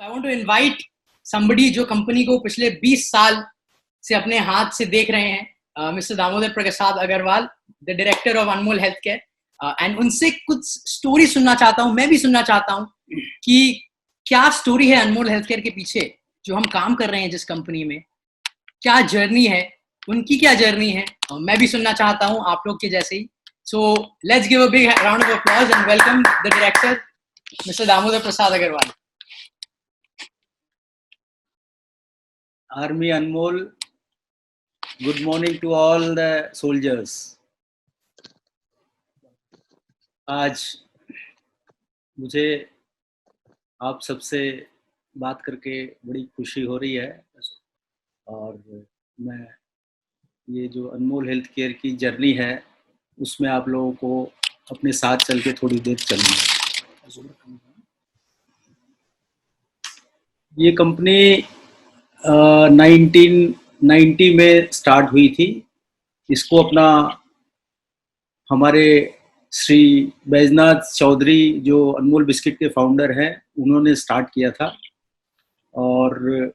I want to invite somebody जो company को पिछले 20 साल से अपने हाथ से देख रहे हैं, mister Damodar Prasad Agarwal, the director of Anmol health care, and उनसे कुछ स्टोरी सुनना चाहता हूँ। मैं भी सुनना चाहता हूँ कि क्या स्टोरी है अनमोल हेल्थ केयर के पीछे, जो हम काम कर रहे हैं जिस कंपनी में, क्या जर्नी है, उनकी क्या जर्नी है, मैं भी सुनना चाहता हूँ आप लोग के जैसे ही। So let's give a big round of applause and welcome the director mister Damodar Prasad Agarwal. Army Anmol, good morning to all the soldiers. आज मुझे आप सबसे बात करके बड़ी खुशी हो रही है और मैं ये जो अनमोल हेल्थ केयर की जर्नी है उसमें आप लोगों को अपने साथ चल के थोड़ी देर चलूँगा। ये कंपनी 1990 में स्टार्ट हुई थी। इसको अपना हमारे श्री बैजनाथ चौधरी जो अनमोल बिस्किट के फाउंडर हैं उन्होंने स्टार्ट किया था और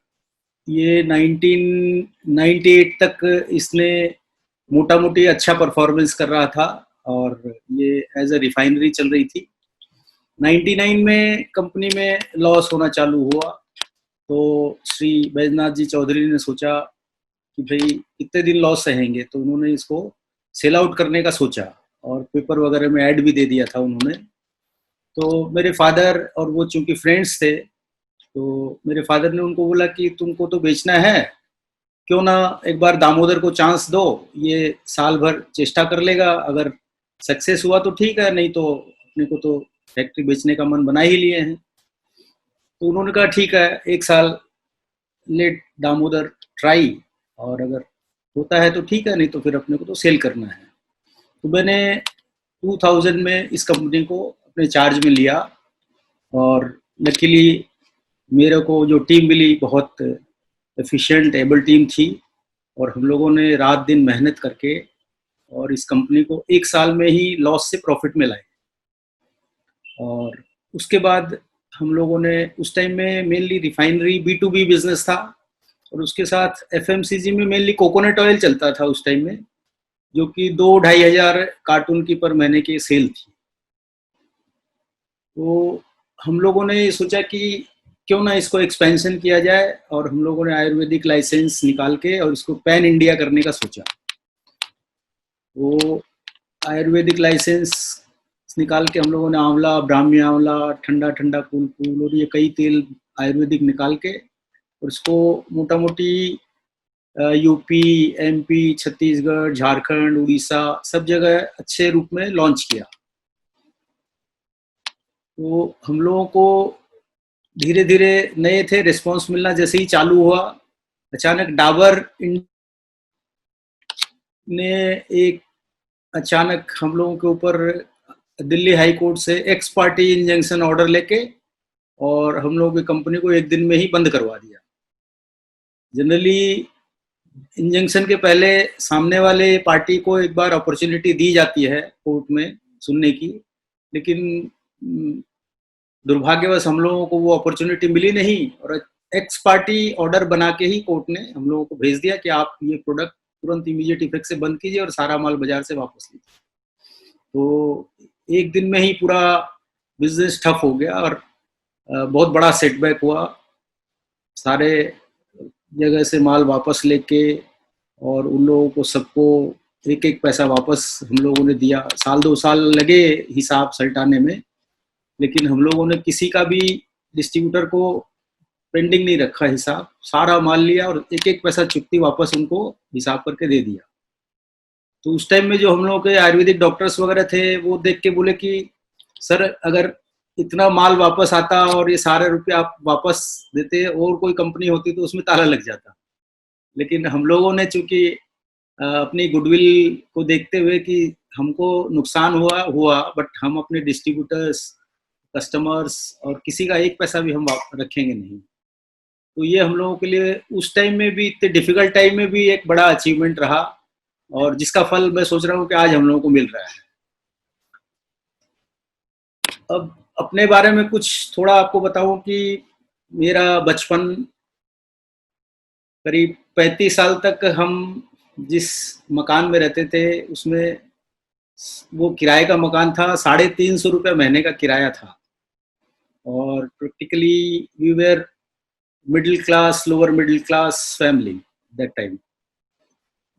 ये 1998 तक इसने मोटा मोटी अच्छा परफॉर्मेंस कर रहा था और ये एज अ रिफाइनरी चल रही थी। 99 में कंपनी में लॉस होना चालू हुआ तो श्री बैजनाथ जी चौधरी ने सोचा कि भाई कितने दिन लॉस सहेंगे, तो उन्होंने इसको सेल आउट करने का सोचा और पेपर वगैरह में ऐड भी दे दिया था उन्होंने। तो मेरे फादर और वो चूंकि फ्रेंड्स थे तो मेरे फादर ने उनको बोला कि तुमको तो बेचना है, क्यों ना एक बार दामोदर को चांस दो, ये साल भर चेष्टा कर लेगा, अगर सक्सेस हुआ तो ठीक है, नहीं तो अपने को तो फैक्ट्री बेचने का मन बना ही लिए हैं। तो उन्होंने कहा ठीक है, एक साल लेट दामोदर ट्राई, और अगर होता है तो ठीक है, नहीं तो फिर अपने को तो सेल करना है। तो मैंने 2000 में इस कंपनी को अपने चार्ज में लिया और लकीली मेरे को जो टीम मिली बहुत एफिशिएंट एबल टीम थी और हम लोगों ने रात दिन मेहनत करके और इस कंपनी को एक साल में ही लॉस से प्रॉफिट में लाए। और उसके बाद हम लोगों ने उस टाइम में मेनली रिफाइनरी B2B बिजनेस था और उसके साथ FMCG में मेनली कोकोनट ऑयल चलता था उस टाइम में, जो कि 2-2.5 हज़ार कार्टून की पर महीने की सेल थी। तो हम लोगों ने सोचा कि क्यों ना इसको एक्सपेंशन किया जाए और हम लोगों ने आयुर्वेदिक लाइसेंस निकाल के और इसको पैन इंडिया करने का सोचा। वो आयुर्वेदिक लाइसेंस निकाल के हम लोगों ने आंवला, ब्राह्मी आंवला, ठंडा ठंडा कूल कूल और ये कई तेल आयुर्वेदिक निकाल के और इसको मोटा मोटी यूपी, MP, छत्तीसगढ़, झारखंड, उड़ीसा सब जगह अच्छे रूप में लॉन्च किया। तो हम लोगों को धीरे धीरे नए थे, रिस्पांस मिलना जैसे ही चालू हुआ, अचानक डाबर ने एक अचानक हम लोगों के ऊपर दिल्ली हाई कोर्ट से एक्स पार्टी इंजंक्शन ऑर्डर लेके और हम लोगों की कंपनी को एक दिन में ही बंद करवा दिया। जनरली इंजंक्शन के पहले सामने वाले पार्टी को एक बार अपॉर्चुनिटी दी जाती है कोर्ट में सुनने की, लेकिन दुर्भाग्यवश हम लोगों को वो अपॉर्चुनिटी मिली नहीं और एक्स पार्टी ऑर्डर बना के ही कोर्ट ने हम लोगों को भेज दिया कि आप ये प्रोडक्ट तुरंत इमीडिएट इफेक्ट से बंद कीजिए और सारा माल बाजार से वापस लीजिए। तो एक दिन में ही पूरा बिजनेस ठप हो गया और बहुत बड़ा सेटबैक हुआ। सारे जगह से माल वापस लेके और उन लोगों को सबको एक एक पैसा वापस हम लोगों ने दिया। 1-2 साल लगे हिसाब सल्टाने में, लेकिन हम लोगों ने किसी का भी डिस्ट्रीब्यूटर को पेंडिंग नहीं रखा हिसाब, सारा माल लिया और एक एक पैसा चुकती वापस उनको हिसाब करके दे दिया। तो उस टाइम में जो हम लोगों के आयुर्वेदिक डॉक्टर्स वगैरह थे वो देख के बोले कि सर अगर इतना माल वापस आता और ये सारे रुपये आप वापस देते और कोई कंपनी होती तो उसमें ताला लग जाता, लेकिन हम लोगों ने चूंकि अपनी गुडविल को देखते हुए कि हमको नुकसान हुआ बट हम अपने डिस्ट्रीब्यूटर्स, कस्टमर्स और किसी का एक पैसा भी हम रखेंगे नहीं। तो ये हम लोगों के लिए उस टाइम में भी, इतने डिफिकल्ट टाइम में भी एक बड़ा अचीवमेंट रहा और जिसका फल मैं सोच रहा हूँ कि आज हम लोगों को मिल रहा है। अब अपने बारे में कुछ थोड़ा आपको बताऊं कि मेरा बचपन करीब 35 साल तक हम जिस मकान में रहते थे उसमें वो किराए का मकान था, 350 रुपये महीने का किराया था। और practically we were middle class, lower middle class family that time.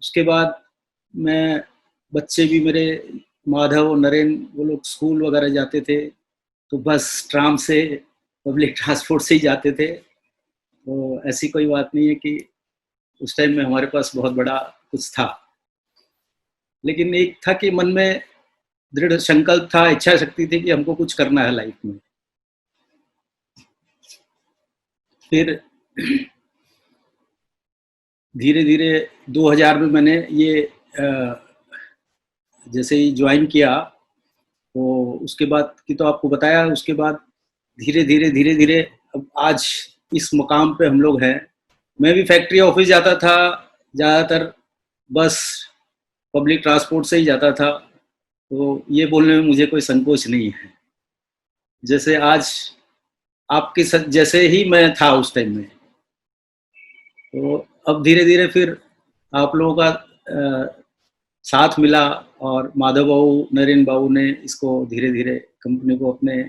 उसके बाद मैं बच्चे भी मेरे माधव और नरेन वो लोग स्कूल वगैरह जाते थे, तो बस ट्राम से, पब्लिक ट्रांसपोर्ट से ही जाते थे। तो ऐसी कोई बात नहीं है कि उस टाइम में हमारे पास बहुत बड़ा कुछ था, लेकिन एक था कि मन में दृढ़ संकल्प था, इच्छा शक्ति थी कि हमको कुछ करना है लाइफ में। फिर धीरे धीरे 2000 में मैंने ये जैसे ही ज्वाइन किया, तो उसके बाद की तो आपको बताया। उसके बाद धीरे धीरे अब आज इस मुकाम पे हम लोग हैं। मैं भी फैक्ट्री ऑफिस जाता था, ज़्यादातर बस पब्लिक ट्रांसपोर्ट से ही जाता था, तो ये बोलने में मुझे कोई संकोच नहीं है। जैसे आज आपके साथ जैसे ही मैं था उस टाइम में, तो अब धीरे धीरे फिर आप लोगों का साथ मिला और माधव बाबू, नरेन बाबू ने इसको धीरे धीरे कंपनी को अपने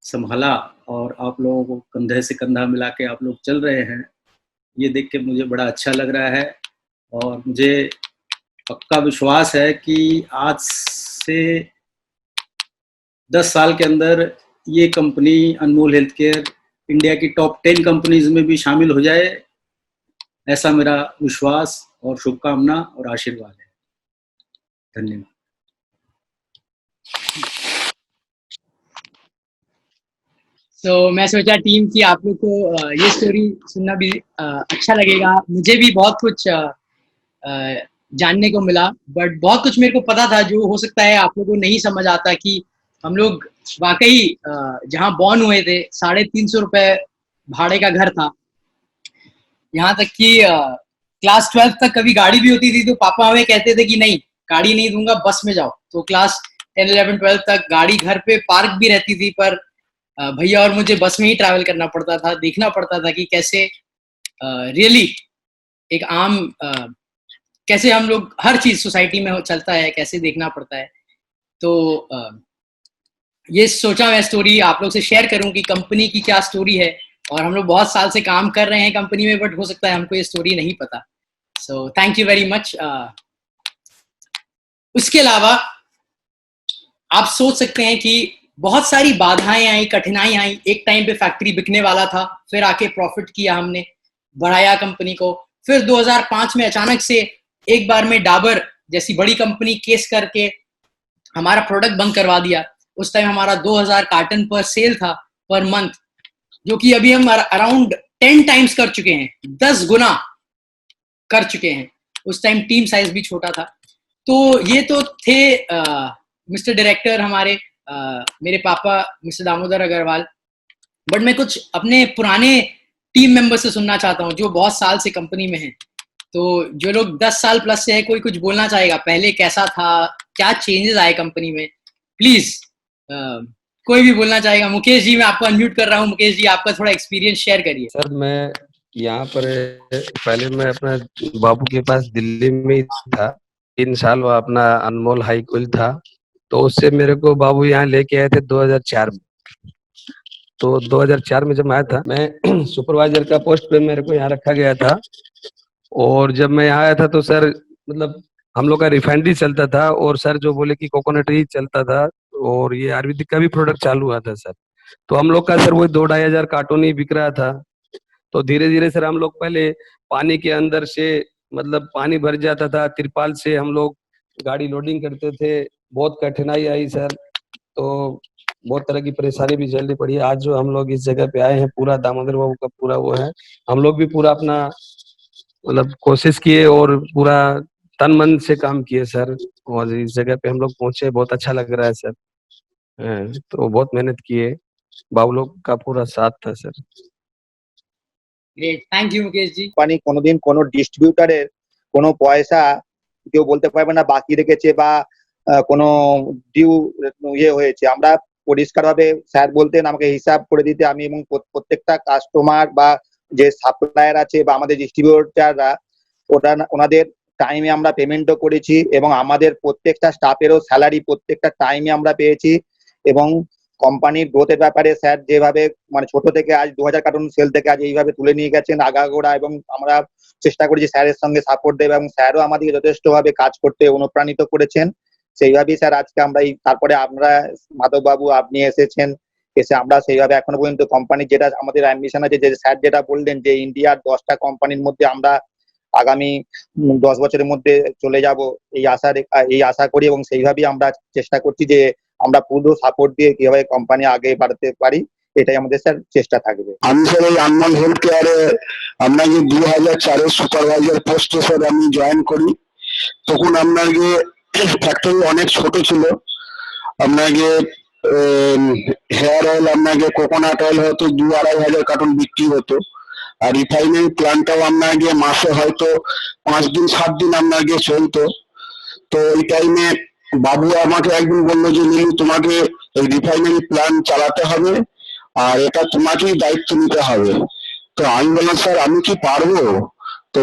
संभाला और आप लोगों को कंधे से कंधा मिला के आप लोग चल रहे हैं। ये देख के मुझे बड़ा अच्छा लग रहा है और मुझे पक्का विश्वास है कि आज से 10 साल के अंदर ये कंपनी अनमोल हेल्थ केयर इंडिया की टॉप 10 कंपनीज में भी शामिल हो जाए, ऐसा मेरा विश्वास और शुभकामना और आशीर्वाद है। धन्यवाद। मैं सोचा टीम की आप लोग को ये स्टोरी सुनना भी अच्छा लगेगा। मुझे भी बहुत कुछ जानने को मिला, बट बहुत कुछ मेरे को पता था जो हो सकता है आप लोगों को नहीं समझ आता कि हम लोग वाकई जहाँ बॉर्न हुए थे 350 रुपए भाड़े का घर था। यहाँ तक कि क्लास 12 तक कभी गाड़ी भी होती थी तो पापा हमें कहते थे कि नहीं, गाड़ी नहीं दूंगा, बस में जाओ। तो क्लास 10, 11, 12 तक गाड़ी घर पे पार्क भी रहती थी, पर भैया और मुझे बस में ही ट्रैवल करना पड़ता था। देखना पड़ता था कि कैसे रियली एक आम कैसे हम लोग हर चीज सोसाइटी में चलता है, कैसे देखना पड़ता है। तो ये सोचा मैं स्टोरी आप लोग से शेयर करूं कि कंपनी की क्या स्टोरी है। और हम लोग बहुत साल से काम कर रहे हैं कंपनी में, बट हो सकता है हमको ये स्टोरी नहीं पता। So thank you very much. उसके अलावा आप सोच सकते हैं कि बहुत सारी बाधाएं आई, कठिनाई आई। एक टाइम पे फैक्ट्री बिकने वाला था, फिर आके प्रॉफिट किया हमने, बढ़ाया कंपनी को। फिर 2005 में अचानक से एक बार में डाबर जैसी बड़ी कंपनी केस करके हमारा प्रोडक्ट बंद करवा दिया। उस टाइम हमारा 2000 कार्टन पर सेल था पर मंथ, जो कि अभी हम अराउंड 10 टाइम्स कर चुके हैं, 10 गुना कर चुके हैं। उस टाइम टीम साइज भी छोटा था। तो ये तो थे मिस्टर डायरेक्टर हमारे, मेरे पापा मिस्टर दामोदर अग्रवाल। बट मैं कुछ अपने पुराने टीम मेंबर से सुनना चाहता हूँ जो बहुत साल से कंपनी में हैं। तो जो लोग 10 साल प्लस से है, कोई कुछ बोलना चाहेगा, पहले कैसा था, क्या चेंजेस आए कंपनी में, प्लीज कोई भी बोलना चाहेगा। मुकेश जी, मैं आपको अनम्यूट कर रहा हूँ। मुकेश जी, आपका थोड़ा एक्सपीरियंस शेयर करिए। सर, मैं यहाँ पर पहले मैं अपना बाबू के पास दिल्ली में ही था। 3 साल वो अपना अनमोल हाई कूल था, तो उससे मेरे को बाबू यहाँ लेके आए थे 2004 में। तो 2004 में जब मैं आया था, मैं सुपरवाइजर का पोस्ट पे मेरे को यहाँ रखा गया था। और जब मैं यहाँ आया था तो सर मतलब हम लोग का रिफाइनरी चलता था, और सर जो बोले कि कोकोनट ही चलता था, और ये आयुर्वेदिक का भी प्रोडक्ट चालू हुआ था सर। तो हम लोग का सर वही 2-2.5 हजार कार्टून ही बिक रहा था। तो धीरे धीरे सर हम लोग पहले पानी के अंदर से मतलब पानी भर जाता था, तिरपाल से हम लोग गाड़ी लोडिंग करते थे। बहुत कठिनाई आई सर, तो बहुत तरह की परेशानी भी झेलनी पड़ी। आज जो हम लोग इस जगह पे आए हैं, पूरा दामोदर बाबू का पूरा वो है। हम लोग भी पूरा अपना मतलब कोशिश किए और पूरा तन मन से काम किए सर, और इस जगह पे हम लोग पहुंचे। बहुत अच्छा लग रहा है सर। तो बहुत मेहनत किए, बाबू लोग का पूरा साथ था sir. Great, thank you Mukesh ji. Company কোনোদিন কোনো ডিস্ট্রিবিউটরের কোনো পয়সা কেউ বলতে পারবে না বাকি রেখেছে বা কোনো ডিউ ইয়ে হয়েছে। আমরা পরিষ্কারভাবে স্যার বলতেন আমাকে হিসাব করে দিতে, আমি এবং প্রত্যেকটা কাস্টমার বা যে সাপ্লায়ার আছে বা আমাদের ডিস্ট্রিবিউটররা ওনাদের টাইমে আমরা পেমেন্টও করেছি এবং আমাদের প্রত্যেকটা স্টাফেরও স্যালারি প্রত্যেকটা টাইমে আমরা পেয়েছি। এবং কোম্পানির গ্রোথের ব্যাপারে স্যার যেভাবে মানে ছোট থেকে আজ 2000 কার্টুন সেল থেকে আজ এইভাবে তুলে নিয়ে গেছেন আগাগোড়া, এবং আমরা চেষ্টা করেছি স্যারের সঙ্গে সাপোর্ট দেবে এবং স্যারও আমাদেরকে যথেষ্টভাবে কাজ করতে অনুপ্রাণিত করেছেন। সেইভাবেই স্যার আজকে আমরা তারপরে আমরা মাধববাবু আপনি এসেছেন, এসে আমরা সেইভাবে এখনো পর্যন্ত কোম্পানির যেটা আমাদের অ্যাম্বিশন আছে, যে স্যার যেটা বললেন যে ইন্ডিয়ার 10টা কোম্পানির মধ্যে আমরা আগামী 10 বছরের মধ্যে চলে যাব, এই আশা করি এবং সেইভাবেই আমরা চেষ্টা করছি যে আমরা পুরো সাপোর্ট দিয়ে কিভাবে কোম্পানি আগে বাড়াতে পারি, এটাই আমাদের স্যার চেষ্টা থাকবে। আমি স্যার এই আনমোল হেলথ কেয়ারে আপনাকে 2004-এ সুপারভাইজার পোস্টে স্যার আমি জয়েন করি। তখন আপনাকে ফ্যাক্টরি অনেক ছোট ছিল। আপনাকে হেয়ার অয়েল, আপনাকে কোকোনাট অয়েল হয়তো 2-2.5 হাজার কার্টুন বিক্রি হতো। আর রিফাইনিং প্ল্যান্টটাও আপনাকে মাসে হয়তো 5 দিন 7 দিন আপনাকে চলতো। তো ওই টাইমে বাবু আমাকে একদিন বললো যে নীলু, তোমাকে এই রিফাইনারি প্ল্যান্ট চালাতে হবে আর এটা তোমাকেই দায়িত্ব নিতে হবে। তো আমি বললাম স্যার আমি কি পারবো? তো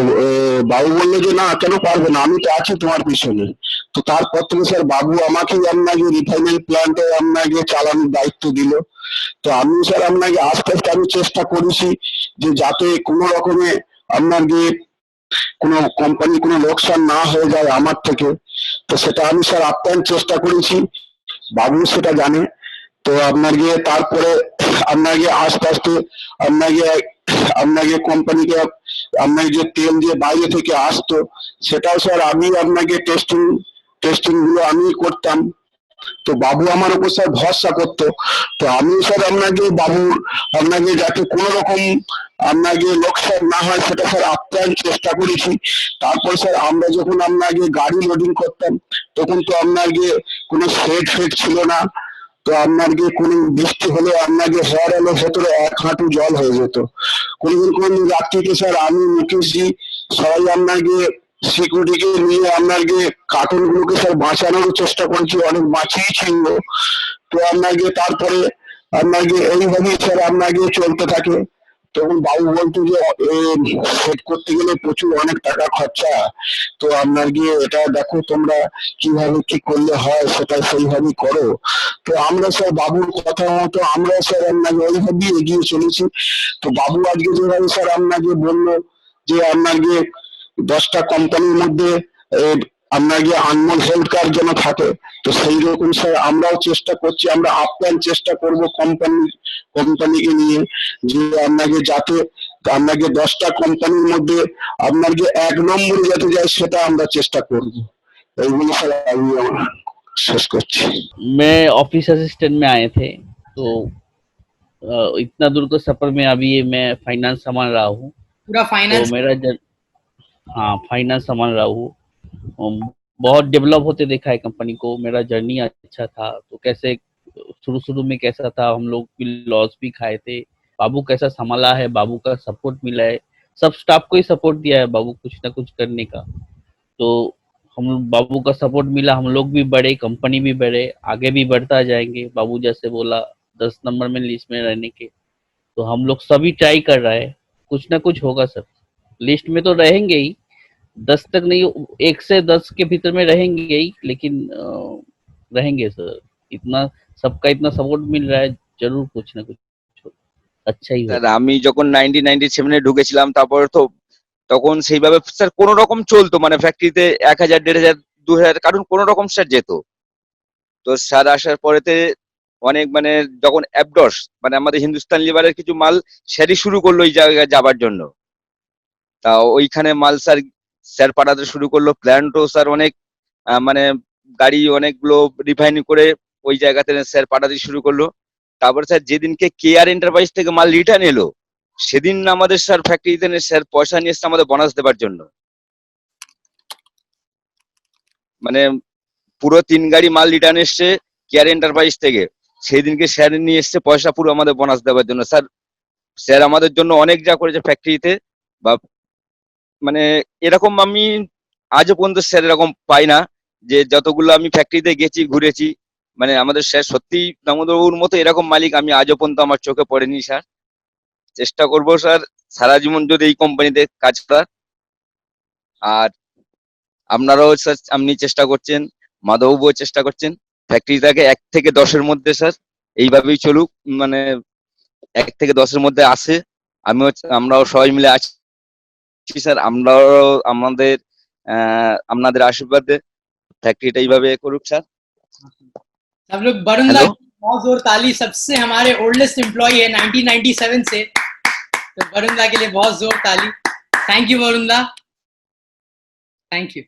বাবু বললো যে না, কেন পারবে না, আমি তো আছি তোমার পিছনে। তো তারপর থেকে স্যার বাবু আমাকে আপনাকে রিফাইনারি প্ল্যান্টে আপনাকে চালানোর দায়িত্ব দিল। তো আমি স্যার আপনাকে আস্তে আস্তে আমি চেষ্টা করেছি যে যাতে কোনো রকমে আপনাকে কোনো কোম্পানি কোনো লোকসান না হয়ে যায় আমার থেকে। তো সেটা আমি স্যার আপ্রাণ চেষ্টা করেছি, বাবু সেটা জানে। তো আপনাকে তারপরে আপনাকে আস্তে আস্তে আপনাকে আপনাকে কোম্পানিকে আপনাকে যে তেল দিয়ে বাইরে থেকে আসতো সেটাও স্যার আমি আপনাকে টেস্টিং গুলো আমি করতাম। তো বাবু আমার উপর স্যার ভরসা করতো। তো আমি স্যার আপনাকে যাতে কোনো রকম আপনাকে লোকসান না হয় সেটা স্যার আপ্রাণ চেষ্টা করেছি। তারপর স্যার আমরা যখন আপনাকে গাড়ি লোডিং করতাম তখন তো আপনাকে কোনো শেড ছিল না। তো আপনাকে কোনো বৃষ্টি হলে আপনাকে হেয়ার অয়েলের ভেতরে 1 হাঁটু জল হয়ে যেত। কোনদিন রাত্রিতে স্যার আমি মুকেশজি সবাই আপনাকে সিকিউরিটিকে নিয়ে আপনাকে কার্টুন গুলোকে স্যার বাঁচানোর চেষ্টা করেছি, অনেক বাঁচিয়েছিল। তো আপনাকে তারপরে আপনাকে এইভাবেই স্যার আপনাকে চলতে থাকে। তখন বাবু বলতো যে সেট করতে গেলে প্রচুর অনেক টাকা খরচা, তো আপনাকে এটা দেখো তোমরা কিভাবে কি করলে হয় সেটা সেইভাবেই করো। তো আমরা স্যার বাবুর কথা মতো আমরা স্যার আপনাকে ওইভাবেই এগিয়ে চলেছি। তো বাবু আজকে যেভাবে স্যার আপনাকে বললো যে আপনাকে 10টা কোম্পানির মধ্যে আপনাকে আনমোল হেলথ কেয়ার যেন থাকে, তো সেই রকম স্যার আমরাও চেষ্টা করছি, আমরা আপ্রাণ চেষ্টা করব কোম্পানিকে নিয়ে যে আপনাকে যাতে আপনাকে 10টা কোম্পানির মধ্যে আপনাকে 1 নম্বরে যাতে যায় সেটা আমরা চেষ্টা করব। এইগুলো স্যার আমি শেষ করছি। मैं ऑफिस असिस्टेंट में आए थे, तो इतना दूर का सफर में अभी मैं फाइनेंस संभाल रहा हूँ। पूरा तो फाइनेंस हाँ, फाइनेंस संभाल रहा हूँ। बहुत डेवलप होते देखा है कंपनी को। मेरा जर्नी अच्छा था, तो कैसे शुरू में कैसा था, हम लोग भी लॉस भी खाए थे। बाबू कैसा संभाला है, बाबू का सपोर्ट मिला है, सब स्टाफ को ही सपोर्ट दिया है बाबू कुछ ना कुछ करने का। तो हम बाबू का सपोर्ट मिला, हम लोग भी बढ़े, कंपनी भी बढ़े, आगे भी बढ़ता जाएंगे। बाबू जैसे बोला 10 नंबर में लिस्ट में रहने के, तो हम लोग सभी ट्राई कर रहे हैं, कुछ ना कुछ होगा सर। लिस्ट में तो रहेंगे ही, 10 तक नहीं, 1 से 10 के भीतर में रहेंगे ही, लेकिन रहेंगे सर। इतना सबका इतना सपोर्ट मिल रहा है, जरूर कुछ ना कुछ अच्छा ही স্যার होगा। আমি যখন 1997-এ ঢুকেছিলাম তারপরে তো তখন সেইভাবে স্যার কোন রকম চলতো, মানে ফ্যাক্টরিতে 1000, 1500, 2000 কারণ কোন রকম স্যার যেত। তো স্যার আসার পরেতে অনেক মানে যখন অ্যাবডস মানে আমাদের হিন্দুস্তান লিভারের কিছু মাল স্যারই শুরু করলো ওই জায়গায় যাবার জন্য। তা ওইখানে মাল স্যার পাঠাতে শুরু করলো। প্ল্যান্টও স্যার অনেক মানে গাড়ি অনেকগুলো রিফাইন করে ওই জায়গাতে স্যার পাঠাতে শুরু করলো। তারপর স্যার যেদিনকে কেআর এন্টারপ্রাইজ থেকে মাল রিটার্ন এলো সেদিন আমাদের স্যার ফ্যাক্টরিতে স্যার পয়সা নিয়ে এসছে আমাদের বোনাস দেবার জন্য। মানে পুরো 3 গাড়ি মাল রিটার্ন এসছে কেআর এন্টারপ্রাইজ থেকে, সেই দিনকে স্যার নিয়ে এসছে পয়সা পুরো আমাদের বোনাস দেওয়ার জন্য। স্যার আমাদের জন্য অনেক যা করেছে ফ্যাক্টরিতে, বা মানে এরকম আমি আজও পর্যন্ত স্যার এরকম পাই না, যে যতগুলো আমি ফ্যাক্টরিতে গেছি ঘুরেছি মানে আমাদের স্যার সত্যি দামোদরবাবুর মতো এরকম মালিক আমি আজও পর্যন্ত আমার চোখে পড়েনি স্যার। চেষ্টা করবো স্যার সারা জীবন যদি এই কোম্পানিতে কাজ করার। আর আপনারাও স্যার আপনি চেষ্টা করছেন, মাধববাবুও চেষ্টা করছেন, ফ্যাক্টরিটাকে 1 থেকে 10-এর মধ্যে স্যার এইভাবেই চলুক, মানে 1 থেকে 10-এর মধ্যে আসে। আমরাও সবাই মিলে আছি স্যার, আমরাও আমাদের আপনাদের আশীর্বাদে ফ্যাক্টরিটা এইভাবে করুক স্যার। सब लोग वरुण दा हेलो। बहुत जोर ताली, सबसे हमारे ओल्डेस्ट एम्प्लॉय है 1997 से, तो वरुण दा के लिए बहुत जोर ताली। थैंक यू वरुण दा, thank you.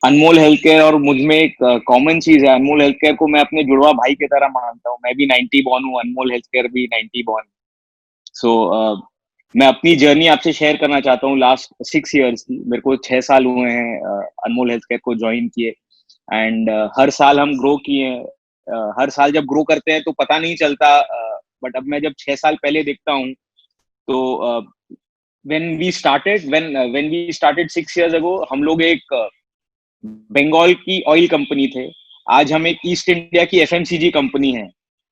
Anmol health care और मुझ में एक कॉमन चीज है, अनमोल हेल्थ केयर को मैं अपने जुड़वा भाई की तरह मानता हूँ। मैं भी 90 बॉर्न हूँ, अनमोल हेल्थ केयर भी 90 बॉर्न। सो मैं अपनी जर्नी आपसे शेयर करना चाहता हूँ लास्ट 6 इयर्स की। मेरे को 6 साल हुए हैं अनमोल हेल्थ केयर को ज्वाइन किए, एंड हर साल हम ग्रो किए हैं। हर साल जब ग्रो करते हैं तो पता नहीं चलता, बट अब मैं जब 6 साल पहले देखता हूँ तो when we started 6 years ago, हम लोग एक बंगाल की ऑयल कंपनी थे। आज हम एक ईस्ट इंडिया की एफएमसीजी कंपनी है,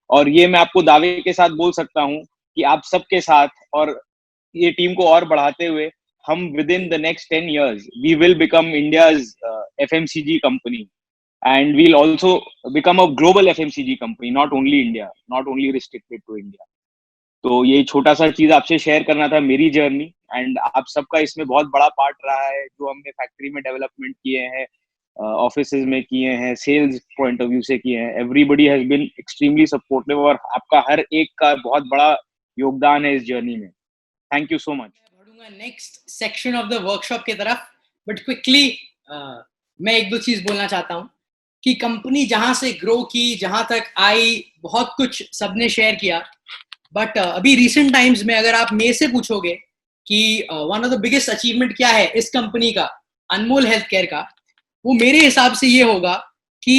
और ये मैं आपको दावे के साथ बोल सकता हूँ कि आप सबके साथ और ये टीम को और बढ़ाते हुए हम with in the next 10 years we will become India's FMCG company, and we'll also become a global FMCG company, not only India, not only restricted to India. तो ये छोटा सा चीज आपसे शेयर करना था मेरी जर्नी, एंड आप सबका इसमें बहुत बड़ा पार्ट रहा है जो हमने फैक्ट्री में डेवलपमेंट किए हैं, ऑफिसेज में किए हैं, सेल्स पॉइंट ऑफ व्यू से किए हैं। Everybody has been extremely supportive, और आपका हर एक का बहुत बड़ा योगदान है इस जर्नी में। Thank you so much. बढ़ूंगा next section of the workshop की तरफ, बट क्विकली मैं एक दो चीज बोलना चाहता हूँ कि कंपनी जहां से ग्रो की, जहां तक आई, बहुत कुछ सबने शेयर किया, बट अभी रिसेंट टाइम्स में अगर आप मेरे से पूछोगे कि one of the biggest achievement क्या है इस कंपनी का, अनमोल हेल्थ केयर का, वो मेरे हिसाब से ये होगा कि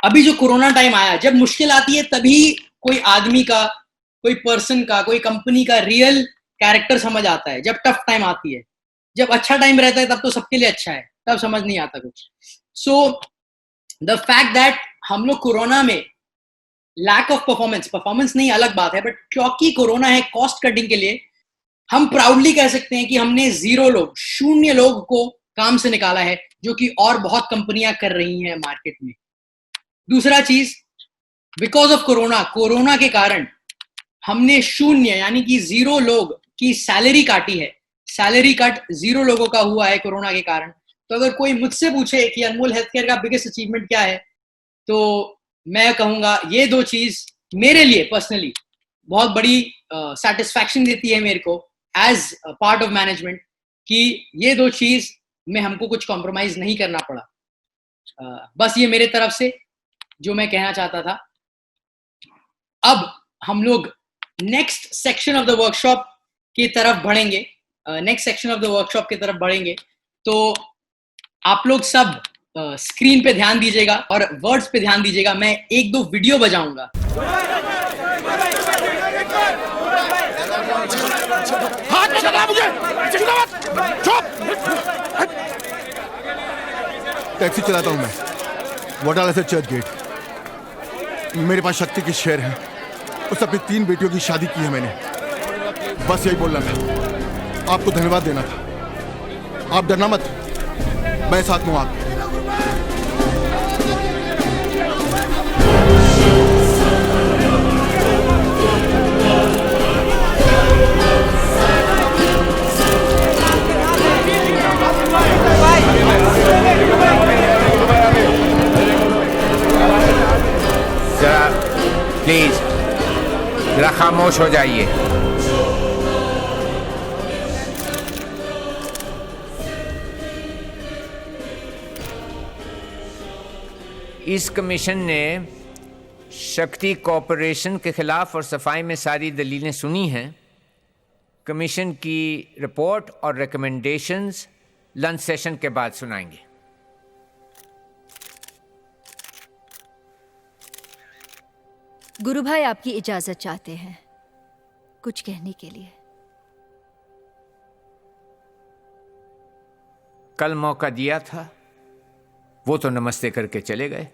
अभी जो कोरोना टाइम आया, जब मुश्किल आती है तभी कोई आदमी का, कोई पर्सन का, कोई कंपनी का रियल कैरेक्टर समझ आता है। जब टफ टाइम आती है, जब अच्छा टाइम रहता है तब तो सबके लिए अच्छा है, तब समझ नहीं आता कुछ। सो द फैक्ट दैट हम लोग कोरोना में लैक ऑफ परफॉर्मेंस नहीं अलग बात है, बट क्योंकि कोरोना है, कॉस्ट कटिंग के लिए हम प्राउडली कह सकते हैं कि हमने 0 लोग को काम से निकाला है, जो कि और बहुत कंपनियां कर रही हैं मार्केट में। दूसरा चीज, बिकॉज ऑफ कोरोना के कारण हमने 0 यानी कि 0 लोग की सैलरी काटी है। सैलरी कट 0 लोगों का हुआ है कोरोना के कारण। तो अगर कोई मुझसे पूछे कि अनमोल हेल्थ केयर का बिगेस्ट अचीवमेंट क्या है, तो मैं कहूंगा ये 2 चीज मेरे लिए पर्सनली बहुत बड़ी सेटिस्फैक्शन देती है मेरे को एज पार्ट ऑफ मैनेजमेंट, कि ये 2 चीज में हमको कुछ कॉम्प्रोमाइज नहीं करना पड़ा। बस ये मेरे तरफ से जो मैं कहना चाहता था। अब हम लोग next section of the workshop की तरफ बढ़ेंगे। तो आप लोग सब स्क्रीन पे ध्यान दीजिएगा और वर्ड्स पे ध्यान दीजिएगा। मैं 1-2 वीडियो बजाऊंगा। टैक्सी चलाता हूं मैं, वडाला से चर्च गेट। मेरे पास शक्ति की शेयर है, उस अपनी 3 बेटियों की शादी की है मैंने। बस यही बोलना था, आपको धन्यवाद देना था। आप डरना मत, मैं साथ हूं आप। प्लीज जरा खामोश हो जाइए। इस कमीशन ने शक्ति कॉरपोरेशन के खिलाफ और सफाई में सारी दलीलें सुनी हैं। कमीशन की रिपोर्ट और रिकमेंडेशंस लंच सेशन के बाद सुनाएंगे। गुरु भाई आपकी इजाजत चाहते हैं कुछ कहने के लिए। कल मौका दिया था, वो तो नमस्ते करके चले गए।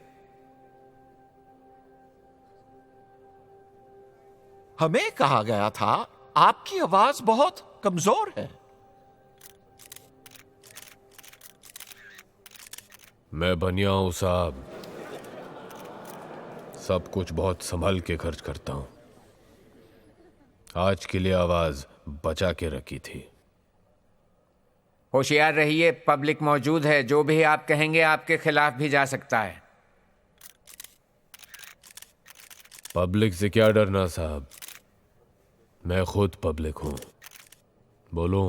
हमें कहा गया था आपकी आवाज बहुत कमजोर है। मैं बनिया हूं साहब, सब कुछ बहुत संभल के खर्च करता हूं। आज के लिए आवाज बचा के रखी थी। होशियार रहिए, पब्लिक मौजूद है, जो भी आप कहेंगे आपके खिलाफ भी जा सकता है। पब्लिक से क्या डरना साहब, मैं खुद पब्लिक हूं। बोलो।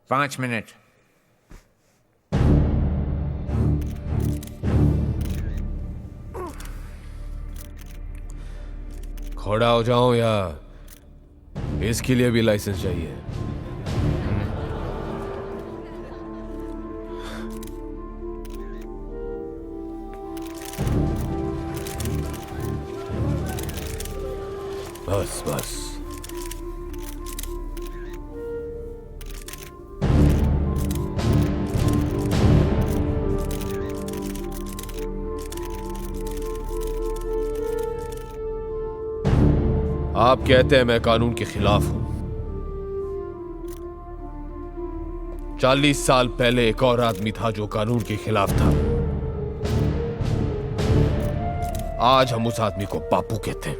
5 मिनट। खड़ा हो जाऊं या इसके लिए भी लाइसेंस चाहिए? बस बस। आप कहते हैं मैं कानून के खिलाफ हूं। 40 साल पहले एक और आदमी था जो कानून के खिलाफ था। आज हम उस आदमी को बापू कहते हैं।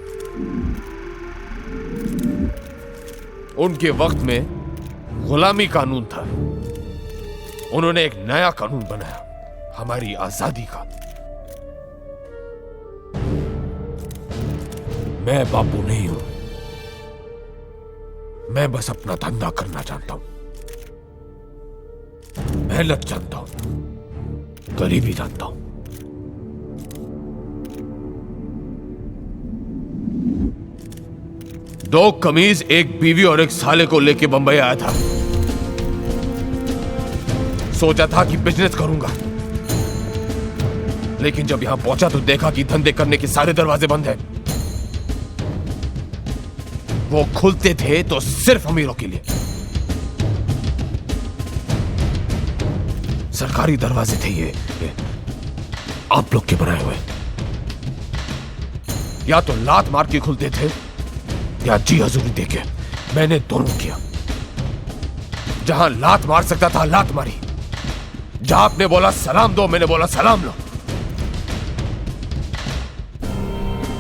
उनके वक्त में गुलामी कानून था, उन्होंने एक नया कानून बनाया हमारी आजादी का। मैं बापू नहीं हूं, मैं बस अपना धंधा करना जानता हूं, मेहनत जानता हूं, गरीबी जानता हूं। दो कमीज, एक बीवी और एक साले को लेके बंबई आया था। सोचा था कि बिजनेस करूंगा, लेकिन जब यहां पहुंचा तो देखा कि धंधे करने के सारे दरवाजे बंद हैं। वो खुलते थे तो सिर्फ अमीरों के लिए। सरकारी दरवाजे थे ये आप लोग के बनाए हुए। या तो लात मार के खुलते थे या जी हजूरी देके। मैंने दोनों किया। जहां लात मार सकता था लात मारी, जहां आपने बोला सलाम दो मैंने बोला सलाम लो।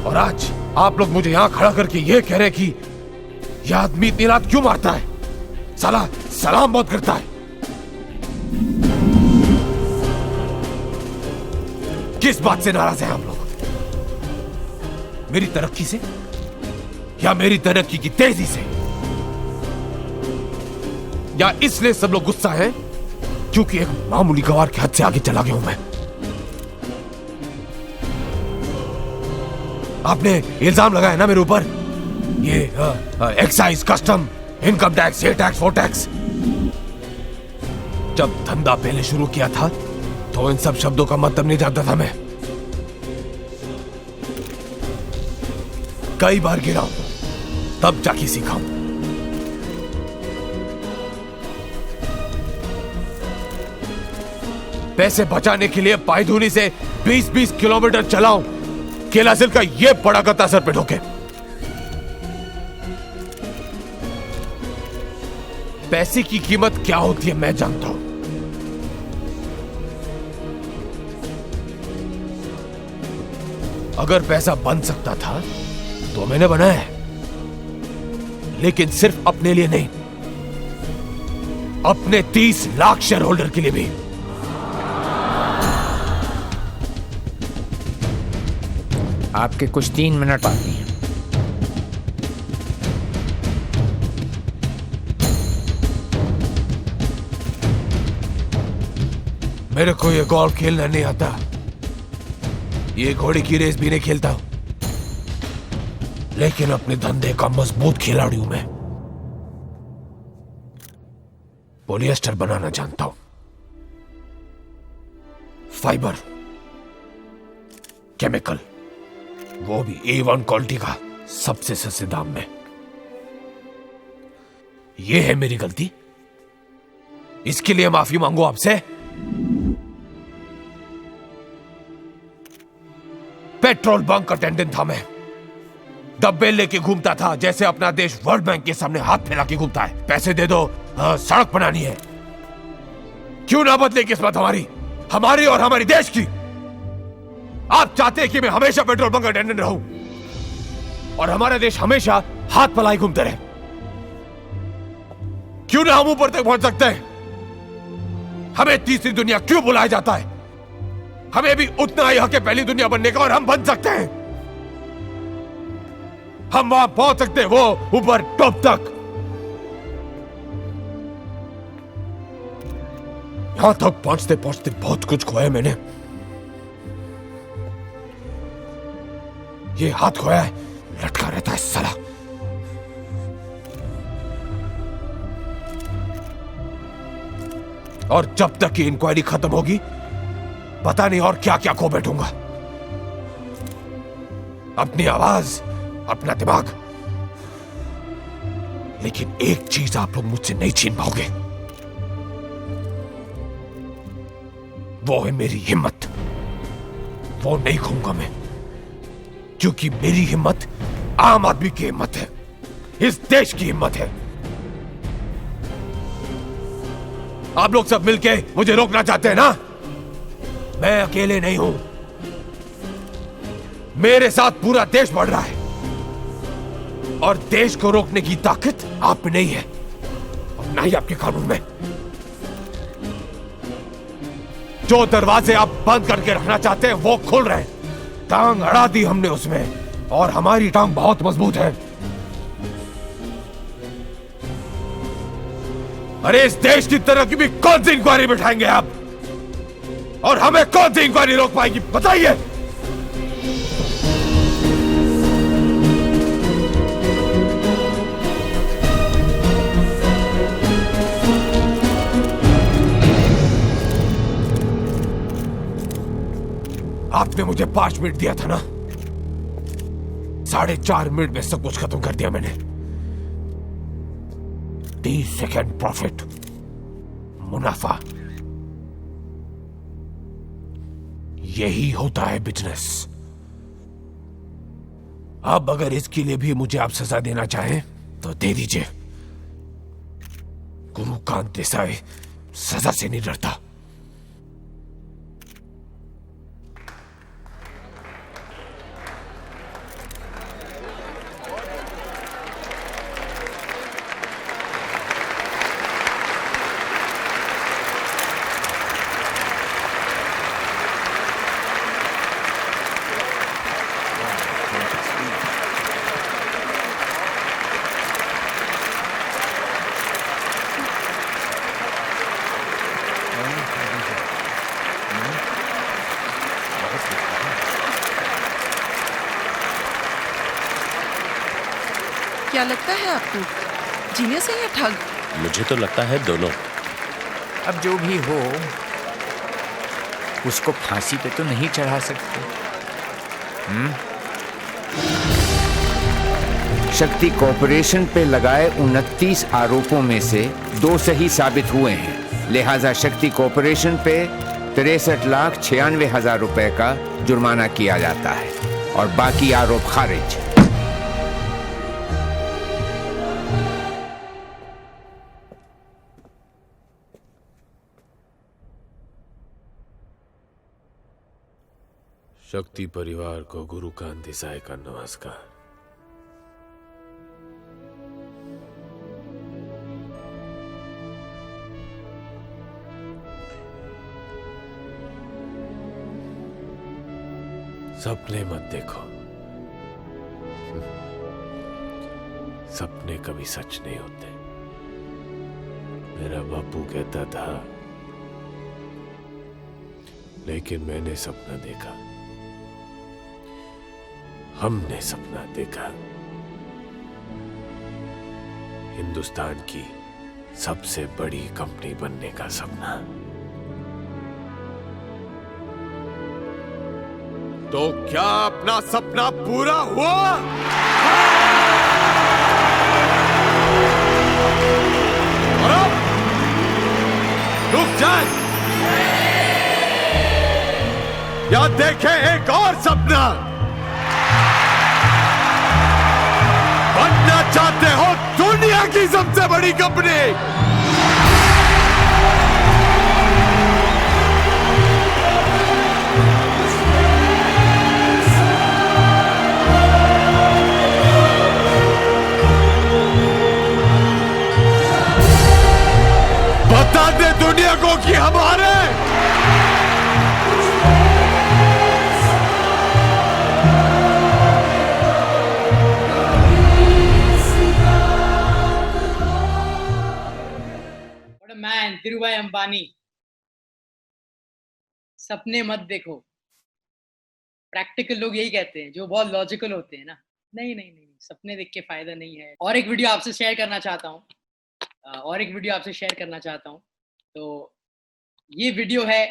और आज आप लोग मुझे यहां खड़ा करके ये कह रहे कि यह आदमी इतनी रात क्यों मारता है, साला सलाम बहुत करता है। किस बात से नाराज हैं आप लोग? मेरी तरक्की से या मेरी तरक्की की तेजी से? या इसलिए सब लोग गुस्सा हैं क्योंकि एक मामूली गवार के हद से आगे चला गया हूं मैं? आपने इल्जाम लगाया ना मेरे ऊपर, ये एक्साइज, कस्टम, इनकम टैक्स, ये टैक्स, वो टैक्स। जब धंधा पहले शुरू किया था तो इन सब शब्दों का मतलब नहीं जानता था मैं। कई बार गिरा हूं, तब जाके सीखा हूं। पैसे बचाने के लिए पायधुनी से 20-20 किलोमीटर चलाऊं केला सिल का ये बड़ा गत्ता सर पे ढोके। पैसे की कीमत क्या होती है मैं जानता हूं। अगर पैसा बन सकता था तो मैंने बनाया है, लेकिन सिर्फ अपने लिए नहीं, अपने 30 लाख शेयर होल्डर के लिए भी। आपके कुछ 3 मिनट बाकी हैं। मेरे को ये गोल्फ खेलना नहीं आता, ये घोड़े की रेस भी नहीं खेलता हूं, लेकिन अपने धंधे का मजबूत खिलाड़ी हूं मैं। पॉलिएस्टर बनाना जानता हूं, फाइबर, केमिकल, वो भी A1 क्वालिटी का, सबसे सस्ते दाम में। ये है मेरी गलती, इसके लिए माफी मांगू आपसे। पेट्रोल बंक अटेंडेंट था मैं, डब्बे लेके घूमता था, जैसे अपना देश वर्ल्ड बैंक के सामने हाथ फैला के घूमता है। पैसे दे दो, सड़क बनानी है। क्यों ना बदले किस्मत हमारी और हमारी देश की? आप चाहते हैं कि मैं हमेशा पेट्रोल पंप अटेंडेंट रहूं और हमारा देश हमेशा हाथ फैलाए घूमते रहे? क्यों ना हम ऊपर तक पहुंच सकते हैं? हमें तीसरी दुनिया क्यों बुलाया जाता है? हमें भी उतना ही हक है पहली दुनिया बनने का, और हम बन सकते हैं। हम वहां पहुंच सकते हैं, वो ऊपर टॉप तक। यहां तक पहुंचते पहुंचते बहुत कुछ खोया मैंने। ये हाथ खोया है, लटका रहता है साला। और जब तक ये इंक्वायरी खत्म होगी, पता नहीं और क्या क्या खो बैठूंगा। अपनी आवाज, अपना दिमाग। लेकिन एक चीज आप लोग मुझसे नहीं छीन पाओगे, वो है मेरी हिम्मत। वो नहीं खोऊंगा मैं, क्योंकि मेरी हिम्मत आम आदमी की हिम्मत है, इस देश की हिम्मत है। आप लोग सब मिलके मुझे रोकना चाहते हैं ना? मैं अकेले नहीं हूं, मेरे साथ पूरा देश बढ़ रहा है, और देश को रोकने की ताकत आप में नहीं है, और ना ही आपके कानून में। जो दरवाजे आप बंद करके रखना चाहते हैं वो खुल रहे हैं। टांग अड़ा दी हमने उसमें, और हमारी टांग बहुत मजबूत है। अरे इस देश की तरह की भी कौन सी इंक्वायरी बिठाएंगे आप? और हमें कौन सी इंक्वायरी रोक पाएगी, बताइए? आपने मुझे 5 मिनट दिया था ना, 4.5 मिनट में सब कुछ खत्म कर दिया मैंने। 30 सेकेंड प्रॉफिट, मुनाफा, यही होता है बिजनेस। अब अगर इसके लिए भी मुझे आप सजा देना चाहें तो दे दीजिए। गुरुकांत देसाई सजा से नहीं डरता। क्या लगता है आपको, जीनियस है या ठग? मुझे तो लगता है दोनों। अब जो भी हो, उसको फांसी पे तो नहीं चढ़ा सकते। शक्ति कॉरपोरेशन पे लगाए 29 आरोपों में से 2 सही साबित हुए हैं। लिहाजा शक्ति कॉरपोरेशन पे 63,96,000 रुपए का जुर्माना किया जाता है, और बाकी आरोप खारिज। शक्ति परिवार को गुरुकांत देसाई का नमस्कार। सपने मत देखो, सपने कभी सच नहीं होते। मेरा बापू कहता था, लेकिन मैंने सपना देखा, हमने सपना देखा। हिंदुस्तान की सबसे बड़ी कंपनी बनने का सपना। तो क्या अपना सपना पूरा हुआ? और अब रुक जाए या देखें एक और सपना। बनना चाहते हो दुनिया की सबसे बड़ी कंपनी, बता दे दुनिया को कि हमारे मैन धीरूभाई अंबानी, सपने मत देखो। प्रैक्टिकल लोग यही कहते हैं, जो बहुत लॉजिकल होते हैं ना, नहीं नहीं नहीं, सपने देख के फायदा नहीं है। और एक वीडियो आपसे शेयर करना चाहता हूँ, तो ये वीडियो है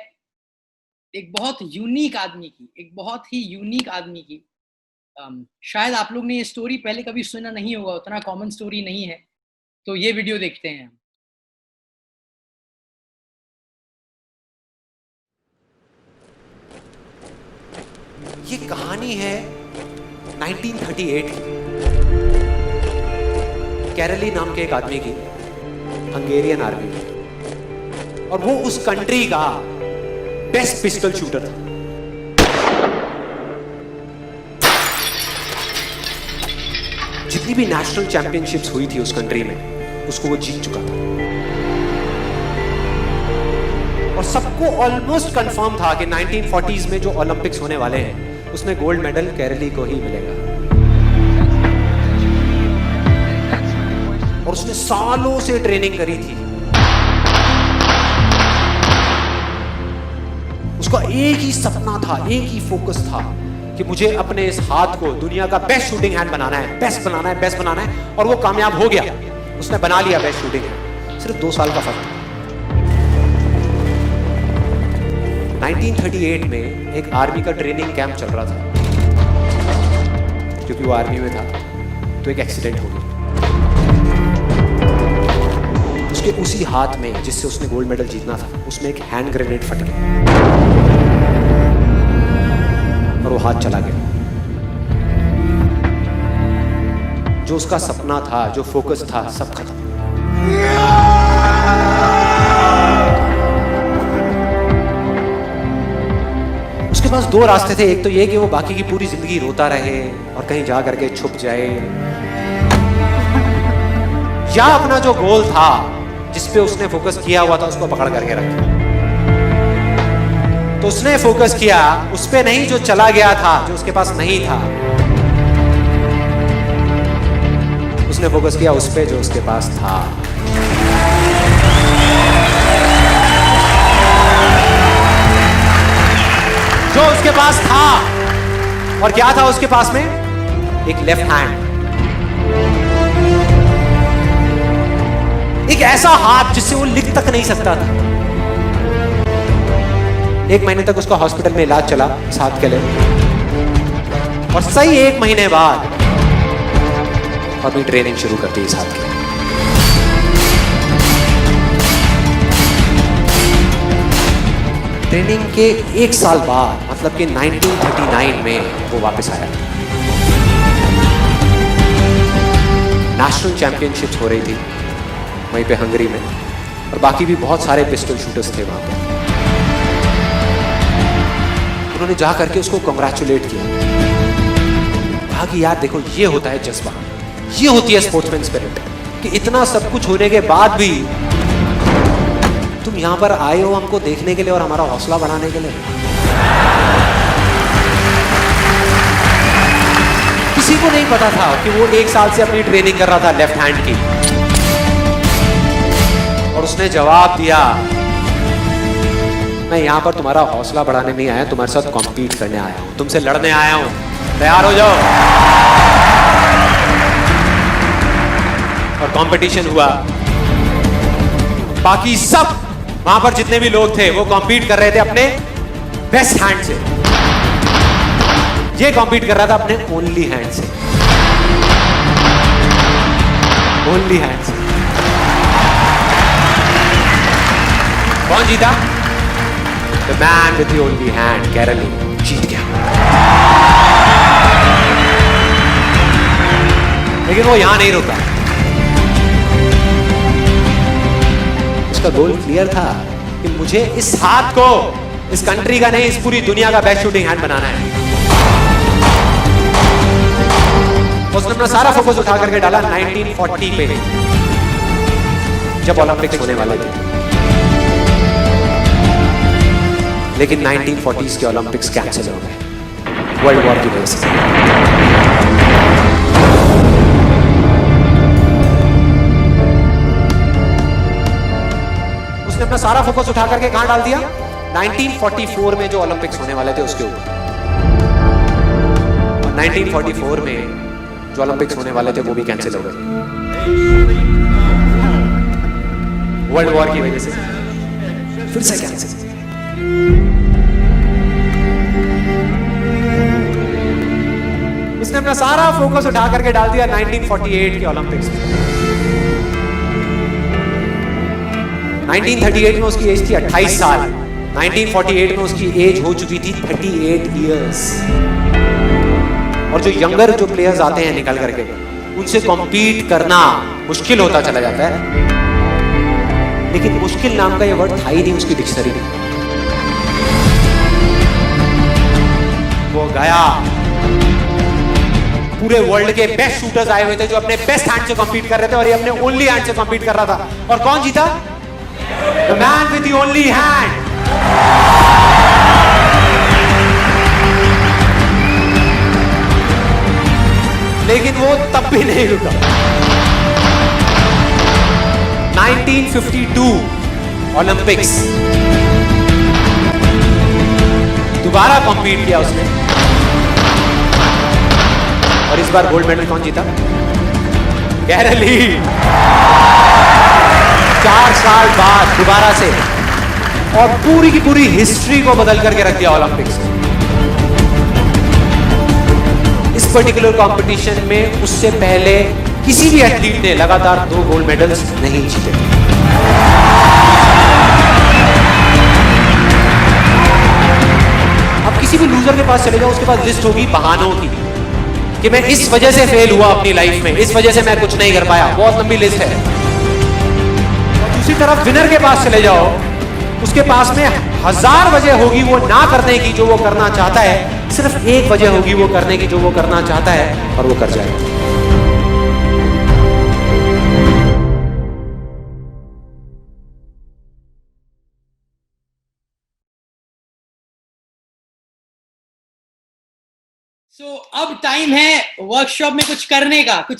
एक बहुत यूनिक आदमी की, शायद आप लोग ने ये स्टोरी पहले कभी सुना नहीं होगा, उतना कॉमन स्टोरी नहीं है, तो ये वीडियो देखते हैं हम। ये कहानी है 1938 की, कैरली नाम के एक आदमी की, हंगेरियन आर्मी में, और वो उस कंट्री का बेस्ट पिस्टल शूटर था। जितनी भी नेशनल चैंपियनशिप्स हुई थी उस कंट्री में, उसको वो जीत चुका था, और सबको ऑलमोस्ट कंफर्म था कि 1940s में जो ओलंपिक्स होने वाले हैं उसमें गोल्ड मेडल केरली को ही मिलेगा। और उसने सालों से ट्रेनिंग करी थी। उसका एक ही सपना था, एक ही फोकस था कि मुझे अपने इस हाथ को दुनिया का बेस्ट शूटिंग हैंड बनाना है, बेस्ट बनाना है, और वो कामयाब हो गया। उसने बना लिया बेस्ट शूटिंग हैंड, सिर्फ 2 साल का फर्क था। 1938 में एक आर्मी का ट्रेनिंग कैंप चल रहा था। क्योंकि वो आर्मी में था तो एक एक्सीडेंट हो गया। उसके उसी हाथ में जिससे उसने गोल्ड मेडल जीतना था, उसमें एक हैंड ग्रेनेड फट गया और वो हाथ चला गया। जो उसका सपना था, जो फोकस था, सब खत्म। उसके पास 2 रास्ते थे। एक तो ये कि वो बाकी की पूरी जिंदगी रोता रहे और कहीं जा करके छुप जाए, या अपना जो गोल था जिस पे उसने फोकस किया हुआ था उसको पकड़ करके रखे। तो उसने फोकस किया उस पे नहीं जो चला गया था, जो उसके पास नहीं था। उसने फोकस किया उस पे जो उसके पास था। जो उसके पास था, और क्या था उसके पास में? एक लेफ्ट हैंड, एक ऐसा हाथ जिससे वो लिख तक नहीं सकता था। 1 महीने तक उसका हॉस्पिटल में इलाज चला इस हाथ के लिए, और सही 1 महीने बाद अपनी ट्रेनिंग शुरू कर दी इस हाथ के। ट्रेनिंग के 1 साल बाद, मतलब कि 1939 में वो वापस आया। नेशनल चैंपियनशिप्स हो रही थी वहीं पे हंगरी में, और बाकी भी बहुत सारे पिस्टल शूटर्स थे वहां पे। उन्होंने जा करके उसको कंग्रेचुलेट किया, कहा कि यार देखो, ये होता है जज्बा, ये होती है स्पोर्ट्समैन स्पिरिट, कि इतना सब कुछ होने के बाद भी तुम यहां पर आए हो हमको देखने के लिए और हमारा हौसला बढ़ाने के लिए। किसी को नहीं पता था कि वो 1 साल से अपनी ट्रेनिंग कर रहा था लेफ्ट हैंड की, और उसने जवाब दिया, मैं यहां पर तुम्हारा हौसला बढ़ाने नहीं आया, तुम्हारे साथ कॉम्पीट करने आया हूं, तुमसे लड़ने आया हूं, तैयार हो जाओ। और कंपटीशन हुआ। बाकी सब वहां पर जितने भी लोग थे वो कॉम्पीट कर रहे थे अपने बेस्ट हैंड से, ये कॉम्पीट कर रहा था अपने ओनली हैंड से, ओनली हैंड से। कौन जीता? The man with the only hand, Karoly जीत गया। लेकिन वो वो यहां नहीं रुका। उसका गोल क्लियर था कि मुझे इस हाथ को इस कंट्री का नहीं, इस पूरी दुनिया का बेस्ट शूटिंग हैंड बनाना है। उसने अपना सारा फोकस उठा करके डाला 1940 पे, जब ओलंपिक्स होने वाले थे। लेकिन 1940s के ओलंपिक्स कैंसिल हो गए वर्ल्ड वॉर की वजह से। उसने अपना सारा फोकस उठा करके कहां डाल दिया? 1944 में जो ओलंपिक्स होने वाले थे उसके ऊपर। और 1944 में जो ओलंपिक्स होने वाले थे वो भी कैंसिल हो गए वर्ल्ड वॉर की वजह से। फिर से कैंसिल। उसने अपना सारा फोकस उठा करके डाल दिया 1948 के ओलंपिक्स में। 1938 में उसकी एज थी 28 साल। 1948 में उसकी एज हो चुकी थी 38 इयर्स। और जो यंगर जो प्लेयर्स आते हैं निकल करके, उनसे कॉम्पीट करना मुश्किल होता चला जाता है। लेकिन मुश्किल नाम का ये वर्ड था ही नहीं उसकी डिक्शनरी में। वो गया, पूरे वर्ल्ड के बेस्ट शूटर्स आए हुए थे जो अपने बेस्ट हैंड से कॉम्पीट कर रहे थे, और ये अपने ओनली हैंड से कॉम्पीट कर रहा था। और कौन जीता? The man with the only hand. लेकिन वो तब भी नहीं रुका। 1952 ओलंपिक्स, दोबारा कॉम्पीट किया उसने, और इस बार गोल्ड मेडल कौन जीता? गैरल ली। 4 साल बाद दोबारा से, और पूरी की पूरी हिस्ट्री को बदल करके रख दिया ओलंपिक्स में। इस पर्टिकुलर कंपटीशन में उससे पहले किसी भी एथलीट ने लगातार 2 गोल्ड मेडल्स नहीं जीते। अब किसी भी लूजर के पास चले जाओ, उसके पास लिस्ट होगी बहानों की कि मैं इस वजह से फेल हुआ अपनी लाइफ में, इस वजह से मैं कुछ नहीं कर पाया। बहुत लंबी लिस्ट है। और दूसरी तरफ विनर के पास चले जाओ, उसके पास में 1000 वजह होगी वो ना करने की जो वो करना चाहता है, सिर्फ एक वजह होगी वो करने की जो वो करना चाहता है, और वो कर जाएगा। अब टाइम है वर्कशॉप में कुछ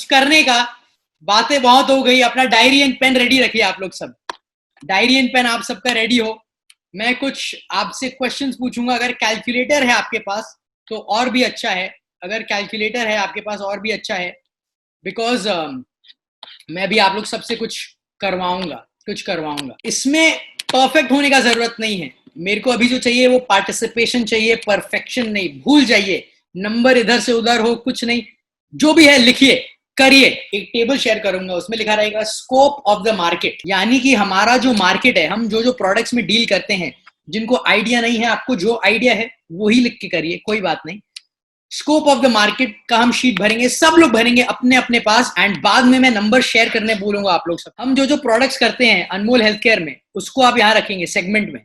करने का। बातें बहुत हो गई। अपना डायरी एंड पेन रेडी रखिए आप लोग सब। डायरी एंड पेन आप सबका रेडी हो। मैं कुछ आपसे क्वेश्चंस पूछूंगा। अगर कैलकुलेटर है आपके पास तो और भी अच्छा है। बिकॉज मैं भी आप लोग सबसे कुछ करवाऊंगा। इसमें परफेक्ट होने का जरूरत नहीं है। मेरे को अभी जो चाहिए वो पार्टिसिपेशन चाहिए, परफेक्शन नहीं। भूल जाइए, नंबर इधर से उधर हो कुछ नहीं। जो भी है लिखिए, करिए। एक टेबल शेयर करूंगा, उसमें लिखा रहेगा स्कोप ऑफ द मार्केट, यानी कि हमारा जो मार्केट है, हम जो प्रोडक्ट्स में डील करते हैं, जिनको आइडिया नहीं है, आपको जो आइडिया है वही लिख के करिए, कोई बात नहीं। स्कोप ऑफ द मार्केट का हम शीट भरेंगे, सब लोग भरेंगे अपने अपने पास, एंड बाद में मैं नंबर शेयर करने बोलूंगा आप लोग सब। हम जो प्रोडक्ट्स करते हैं अनमोल हेल्थ केयर में, उसको आप यहाँ रखेंगे सेगमेंट में।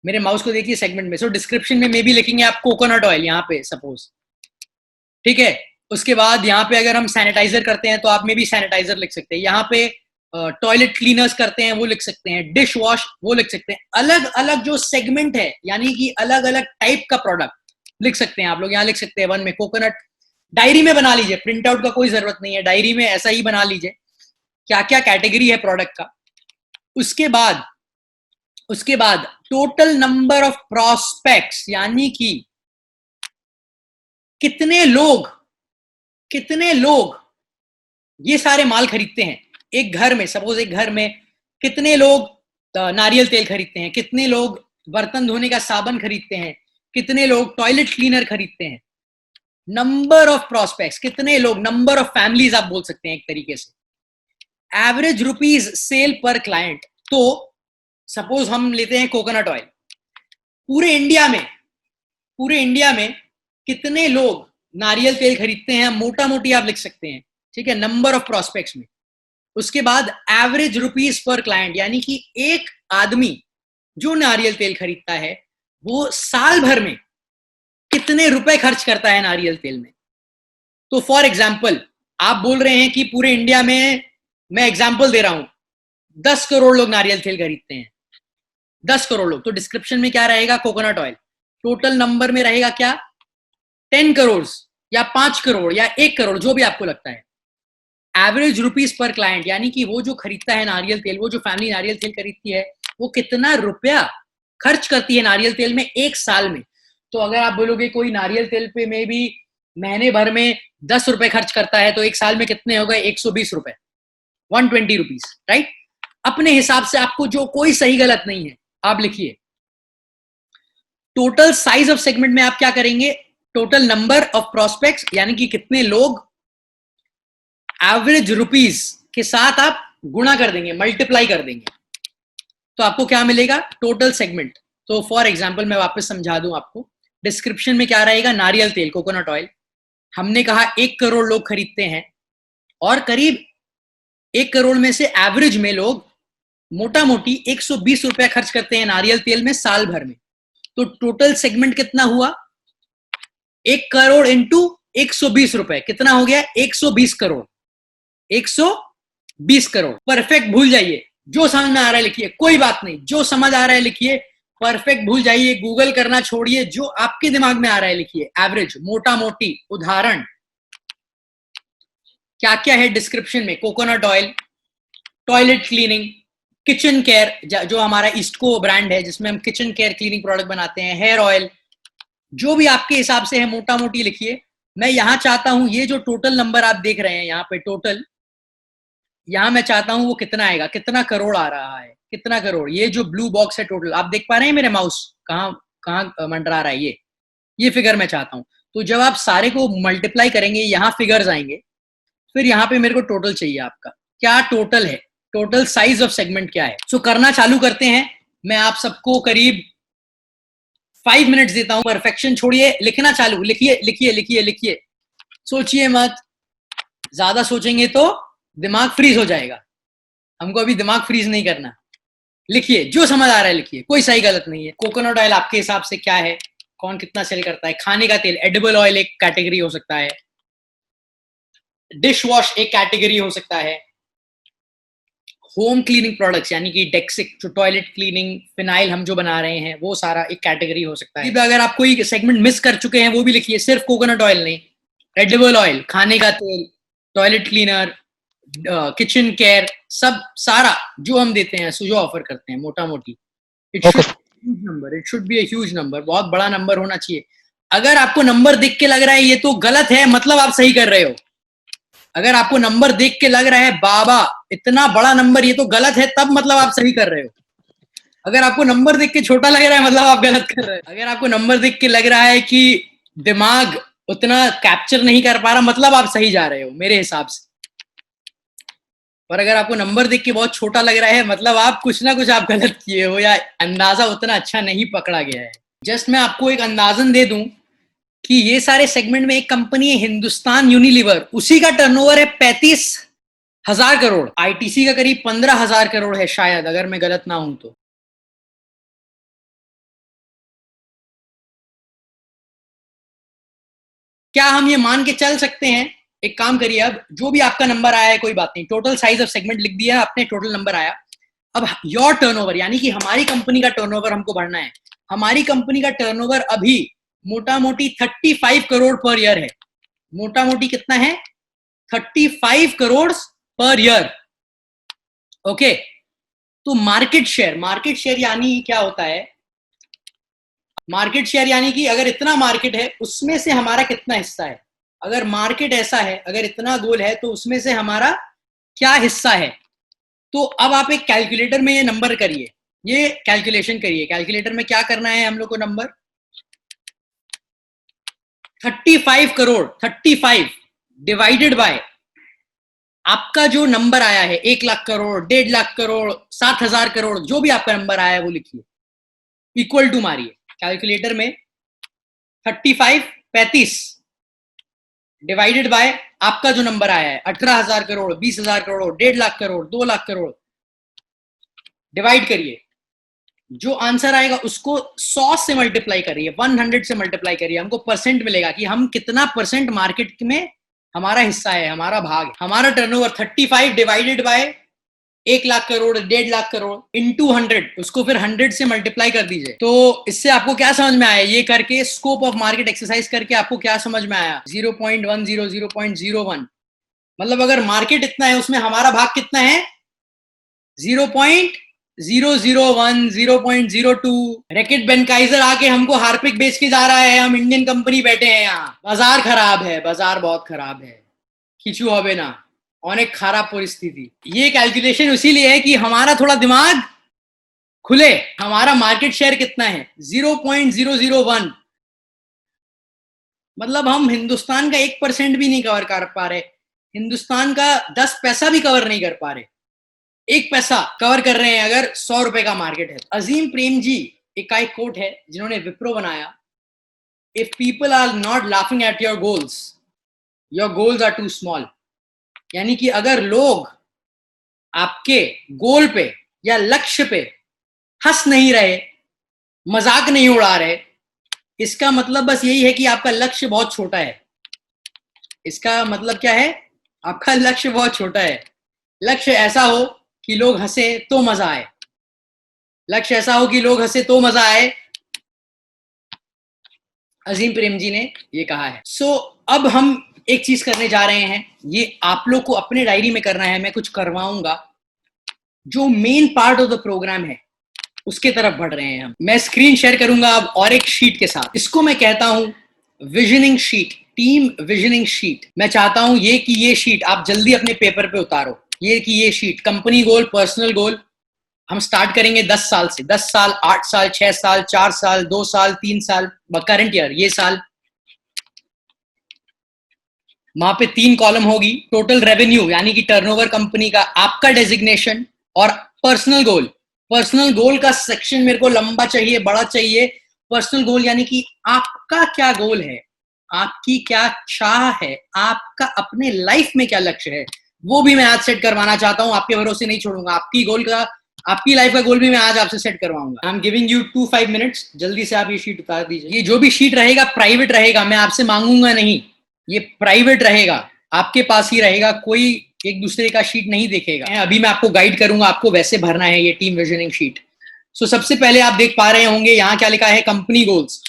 मेरे माउस को देखिए, सेगमेंट में। सो डिस्क्रिप्शन में भी लिखेंगे आप कोकोनट ऑयल यहाँ पे सपोज, ठीक है। उसके बाद यहाँ पे अगर हम सैनिटाइजर करते हैं तो आप में भी सैनिटाइजर लिख सकते हैं। यहाँ पे टॉयलेट क्लीनर्स करते हैं वो लिख सकते हैं, डिश वॉश वो लिख सकते हैं। अलग अलग जो सेगमेंट है, यानी कि अलग अलग टाइप का प्रोडक्ट लिख सकते हैं आप लोग। यहाँ लिख सकते हैं 1 में कोकोनट। डायरी में बना लीजिए, प्रिंट आउट का कोई जरूरत नहीं है। डायरी में ऐसा ही बना लीजिए क्या क्या कैटेगरी है प्रोडक्ट का। उसके बाद टोटल नंबर ऑफ प्रोस्पेक्ट्स, यानी कि कितने लोग ये सारे माल खरीदते हैं एक घर में। सपोज एक घर में कितने लोग नारियल तेल खरीदते हैं, कितने लोग बर्तन धोने का साबुन खरीदते हैं, कितने लोग टॉयलेट क्लीनर खरीदते हैं। नंबर ऑफ प्रोस्पेक्ट्स, कितने लोग, नंबर ऑफ फैमिलीज आप बोल सकते हैं एक तरीके से। एवरेज रुपीज सेल पर क्लाइंट। तो सपोज हम लेते हैं कोकोनट ऑयल। पूरे इंडिया में कितने लोग नारियल तेल खरीदते हैं, मोटा मोटी आप लिख सकते हैं। ठीक है, नंबर ऑफ प्रोस्पेक्ट्स में। उसके बाद एवरेज रुपीस पर क्लाइंट, यानी कि एक आदमी जो नारियल तेल खरीदता है वो साल भर में कितने रुपए खर्च करता है नारियल तेल में। तो फॉर एग्जाम्पल आप बोल रहे हैं कि पूरे इंडिया में, मैं एग्जाम्पल दे रहा हूं, 10 करोड़ लोग नारियल तेल खरीदते हैं, 10 करोड़ लोग, तो डिस्क्रिप्शन में क्या रहेगा, कोकोनट ऑयल। टोटल नंबर में रहेगा क्या, 10 करोड़ या 5 करोड़ या 1 करोड़, जो भी आपको लगता है। एवरेज रुपीस पर क्लाइंट, यानी कि वो जो खरीदता है नारियल तेल, वो जो फैमिली नारियल तेल खरीदती है, वो कितना रुपया खर्च करती है नारियल तेल में एक साल में। तो अगर आप बोलोगे कोई नारियल तेल पे में भी महीने भर में 10 रुपए खर्च करता है, तो एक साल में कितने हो गए, 120 रुपए, 120 रुपीज, राइट। अपने हिसाब से आपको जो कोई सही गलत नहीं है, आप लिखिए। टोटल साइज ऑफ सेगमेंट में आप क्या करेंगे, टोटल नंबर ऑफ प्रोस्पेक्ट्स, यानी कि कितने लोग, एवरेज रुपीस के साथ आप गुणा कर देंगे, मल्टीप्लाई कर देंगे, तो आपको क्या मिलेगा, टोटल सेगमेंट। तो फॉर एग्जांपल मैं वापस समझा दूं आपको, डिस्क्रिप्शन में क्या रहेगा, नारियल तेल, कोकोनट ऑयल, हमने कहा 1 करोड़ लोग खरीदते हैं और करीब 1 करोड़ में से एवरेज में लोग मोटा मोटी 120 रुपया खर्च करते हैं नारियल तेल में साल भर में। तो टोटल सेगमेंट कितना हुआ, 1 करोड़ इंटू 120 रुपए, कितना हो गया, 120 करोड़, 120 करोड़। परफेक्ट भूल जाइए, जो समझ में आ रहा है लिखिए, कोई बात नहीं, जो समझ आ रहा है लिखिए, परफेक्ट भूल जाइए, गूगल करना छोड़िए, जो आपके दिमाग में आ रहा है लिखिए। एवरेज, मोटा मोटी, उदाहरण क्या क्या है डिस्क्रिप्शन में, coconut oil, toilet cleaning, kitchen care, जो हमारा ईस्टको ब्रांड है जिसमें हम किचन केयर क्लीनिंग प्रोडक्ट बनाते हैं, हेयर ऑयल, जो भी आपके हिसाब से है मोटा मोटी लिखिए। मैं यहां चाहता हूं ये जो टोटल नंबर आप देख रहे हैं यहाँ पे टोटल, यहां मैं चाहता हूं वो कितना आएगा, कितना करोड़ आ रहा है, कितना करोड़। ये जो ब्लू बॉक्स है टोटल, आप देख पा रहे हैं मेरे माउस कहाँ मंडरा रहा है, ये फिगर मैं चाहता हूं। तो जब आप सारे को मल्टीप्लाई करेंगे, यहाँ फिगर्स आएंगे, फिर यहाँ पे मेरे को टोटल चाहिए आपका, क्या टोटल है, टोटल साइज ऑफ सेगमेंट क्या है। सो करना चालू करते हैं। मैं आप सबको करीब 5 मिनट्स देता हूं, परफेक्शन छोड़िए, लिखना चालू, लिखिए लिखिए लिखिए लिखिए, सोचिए मत, ज्यादा सोचेंगे तो दिमाग फ्रीज हो जाएगा, हमको अभी दिमाग फ्रीज नहीं करना। लिखिए, जो समझ आ रहा है लिखिए, कोई सही गलत नहीं है। कोकोनट ऑयल आपके हिसाब से क्या है, कौन कितना सेल करता है। खाने का तेल, एडिबल ऑयल एक कैटेगरी हो सकता है, डिश वॉश एक कैटेगरी हो सकता है, होम क्लीनिंग प्रोडक्ट्स यानी कि डेक्सिक, जो टॉयलेट क्लीनिंग, फिनाइल हम जो बना रहे हैं, वो सारा एक कैटेगरी हो सकता है। अगर आप कोई सेगमेंट मिस कर चुके हैं वो भी लिखिए, सिर्फ कोकोनट ऑयल नहीं, एडिबल ऑयल, खाने का तेल, टॉयलेट क्लीनर, किचन केयर, सब सारा जो हम देते हैं, जो ऑफर करते हैं, मोटा मोटी it should be a huge number, बहुत बड़ा नंबर होना चाहिए। अगर आपको नंबर देख के लग रहा है ये तो गलत है, मतलब आप सही कर रहे हो। अगर आपको नंबर देख के लग रहा है बाबा इतना बड़ा नंबर ये तो गलत है, तब मतलब आप सही कर रहे हो। अगर आपको नंबर देख के छोटा लग रहा है, मतलब आप गलत कर रहे हो। अगर आपको नंबर देख के लग रहा है कि दिमाग उतना कैप्चर नहीं कर पा रहा, मतलब आप सही जा रहे हो मेरे हिसाब से। पर अगर आपको नंबर देख के बहुत छोटा लग रहा है, मतलब आप कुछ ना कुछ आप गलत किए हो या अंदाजा उतना अच्छा नहीं पकड़ा गया है। जस्ट मैं आपको एक अंदाजन दे दूं कि ये सारे सेगमेंट में एक कंपनी है हिंदुस्तान यूनिलीवर, उसी का टर्नओवर है 35,000 करोड़, आईटीसी का करीब 15,000 करोड़ है शायद, अगर मैं गलत ना हूं तो। क्या हम ये मान के चल सकते हैं, एक काम करिए, अब जो भी आपका नंबर आया है कोई बात नहीं, टोटल साइज ऑफ सेगमेंट लिख दिया आपने, टोटल नंबर आया। अब योर टर्नओवर यानी कि हमारी कंपनी का टर्नओवर हमको बढ़ना है। हमारी कंपनी का टर्नओवर अभी मोटा मोटी 35 करोड़ पर ईयर है। मोटा मोटी कितना है, 35 करोड़ पर ईयर। ओके, तो मार्केट शेयर यानी क्या होता है, मार्केट शेयर यानी कि अगर इतना मार्केट है उसमें से हमारा कितना हिस्सा है। अगर मार्केट ऐसा है, अगर इतना गोल है तो उसमें से हमारा क्या हिस्सा है। तो अब आप एक कैलकुलेटर में ये नंबर करिए, ये कैलकुलेशन करिए। कैलकुलेटर में क्या करना है हम लोग को, नंबर 35 करोड़, 35 डिवाइडेड बाय आपका जो नंबर आया है, 1 लाख करोड़, 1.5 लाख करोड़, 7,000 करोड़, जो भी आपका नंबर आया है वो लिखिए, इक्वल टू मारिए कैलकुलेटर में 35 डिवाइडेड बाय आपका जो नंबर आया है 18,000 करोड़, 20,000 करोड़, 1.5 लाख करोड़, 2 लाख करोड़, डिवाइड करिए, जो आंसर आएगा उसको 100 से मल्टीप्लाई करिए, 100 से मल्टीप्लाई करिए, हमको परसेंट मिलेगा कि हम कितना परसेंट मार्केट में हमारा हिस्सा है, हमारा भाग। हमारा turnover 35 divided by 1 lakh crore, 1.5 lakh crore into 100, उसको फिर 100 से मल्टीप्लाई कर दीजिए। तो इससे आपको क्या समझ में आया, ये करके स्कोप ऑफ मार्केट एक्सरसाइज करके आपको क्या समझ में आया? 0.10, 0.01, मतलब अगर मार्केट इतना है उसमें हमारा भाग कितना है? 0.001, 0.02। रैकेट बेनकाइजर आके हमको हार्पिक बेच के जा रहा है, हम इंडियन कंपनी बैठे हैं यहाँ। बाजार खराब है, बाजार बहुत खराब है, खींचू হবে ना, অনেক खराब परिस्थिति। ये कैलकुलेशन इसीलिए है कि हमारा थोड़ा दिमाग खुले। हमारा मार्केट शेयर कितना है? 0.001, मतलब हम हिंदुस्तान का 1% भी नहीं कवर कर पा रहे, हिंदुस्तान का 10 पैसा भी कवर नहीं कर पा रहे, 1 पैसा कवर कर रहे हैं अगर 100 रुपए का मार्केट है। अजीम प्रेम जी एक कोट है जिन्होंने विप्रो बनाया, if people are not laughing at your goals are too small. यानी कि अगर लोग आपके गोल पे या लक्ष्य पे हंस नहीं रहे, मजाक नहीं उड़ा रहे, इसका मतलब बस यही है कि आपका लक्ष्य बहुत छोटा है। इसका मतलब क्या है? आपका लक्ष्य बहुत छोटा है। लक्ष्य ऐसा हो कि लोग हंसे तो मजा आए, लक्ष्य ऐसा हो कि लोग हंसे तो मजा आए। अजीम प्रेम जी ने ये कहा है। अब हम एक चीज करने जा रहे हैं, ये आप लोग को अपने डायरी में करना है, मैं कुछ करवाऊंगा। जो main part of the program है उसके तरफ बढ़ रहे हैं हम। मैं स्क्रीन शेयर करूंगा अब और एक शीट के साथ। इसको मैं कहता हूं visioning sheet, team visioning sheet. मैं चाहता हूं ये शीट आप जल्दी अपने पेपर पे उतारो। ये शीट कंपनी गोल, पर्सनल गोल, हम स्टार्ट करेंगे 10 साल से। 10 साल, 8 साल, 6 साल, 4 साल, 2 साल, 3 साल, करंट ईयर, ये साल। वहां पे 3 कॉलम होगी, टोटल रेवेन्यू यानी कि टर्नओवर कंपनी का, आपका डेजिग्नेशन और पर्सनल गोल। पर्सनल गोल का सेक्शन मेरे को लंबा चाहिए, बड़ा चाहिए। पर्सनल गोल यानी कि आपका क्या गोल है, आपकी क्या चाह है, आपका अपने लाइफ में क्या लक्ष्य है, वो भी मैं आज सेट करवाना चाहता हूं। आपके भरोसे नहीं छोड़ूंगा। आपकी लाइफ का गोल भी मैं आज आपसे सेट करवाऊंगा। I am giving you 2-5 minutes, जल्दी से आप ये शीट उतार दीजिए। ये जो भी शीट रहेगा प्राइवेट रहेगा, मैं आपसे मांगूंगा नहीं, ये प्राइवेट रहेगा, आपके पास ही रहेगा, कोई एक दूसरे का शीट नहीं देखेगा। अभी मैं आपको गाइड करूंगा, आपको वैसे भरना है ये टीम विजनिंग शीट। सबसे पहले आप देख पा रहे होंगे यहाँ क्या लिखा है, कंपनी गोल्स,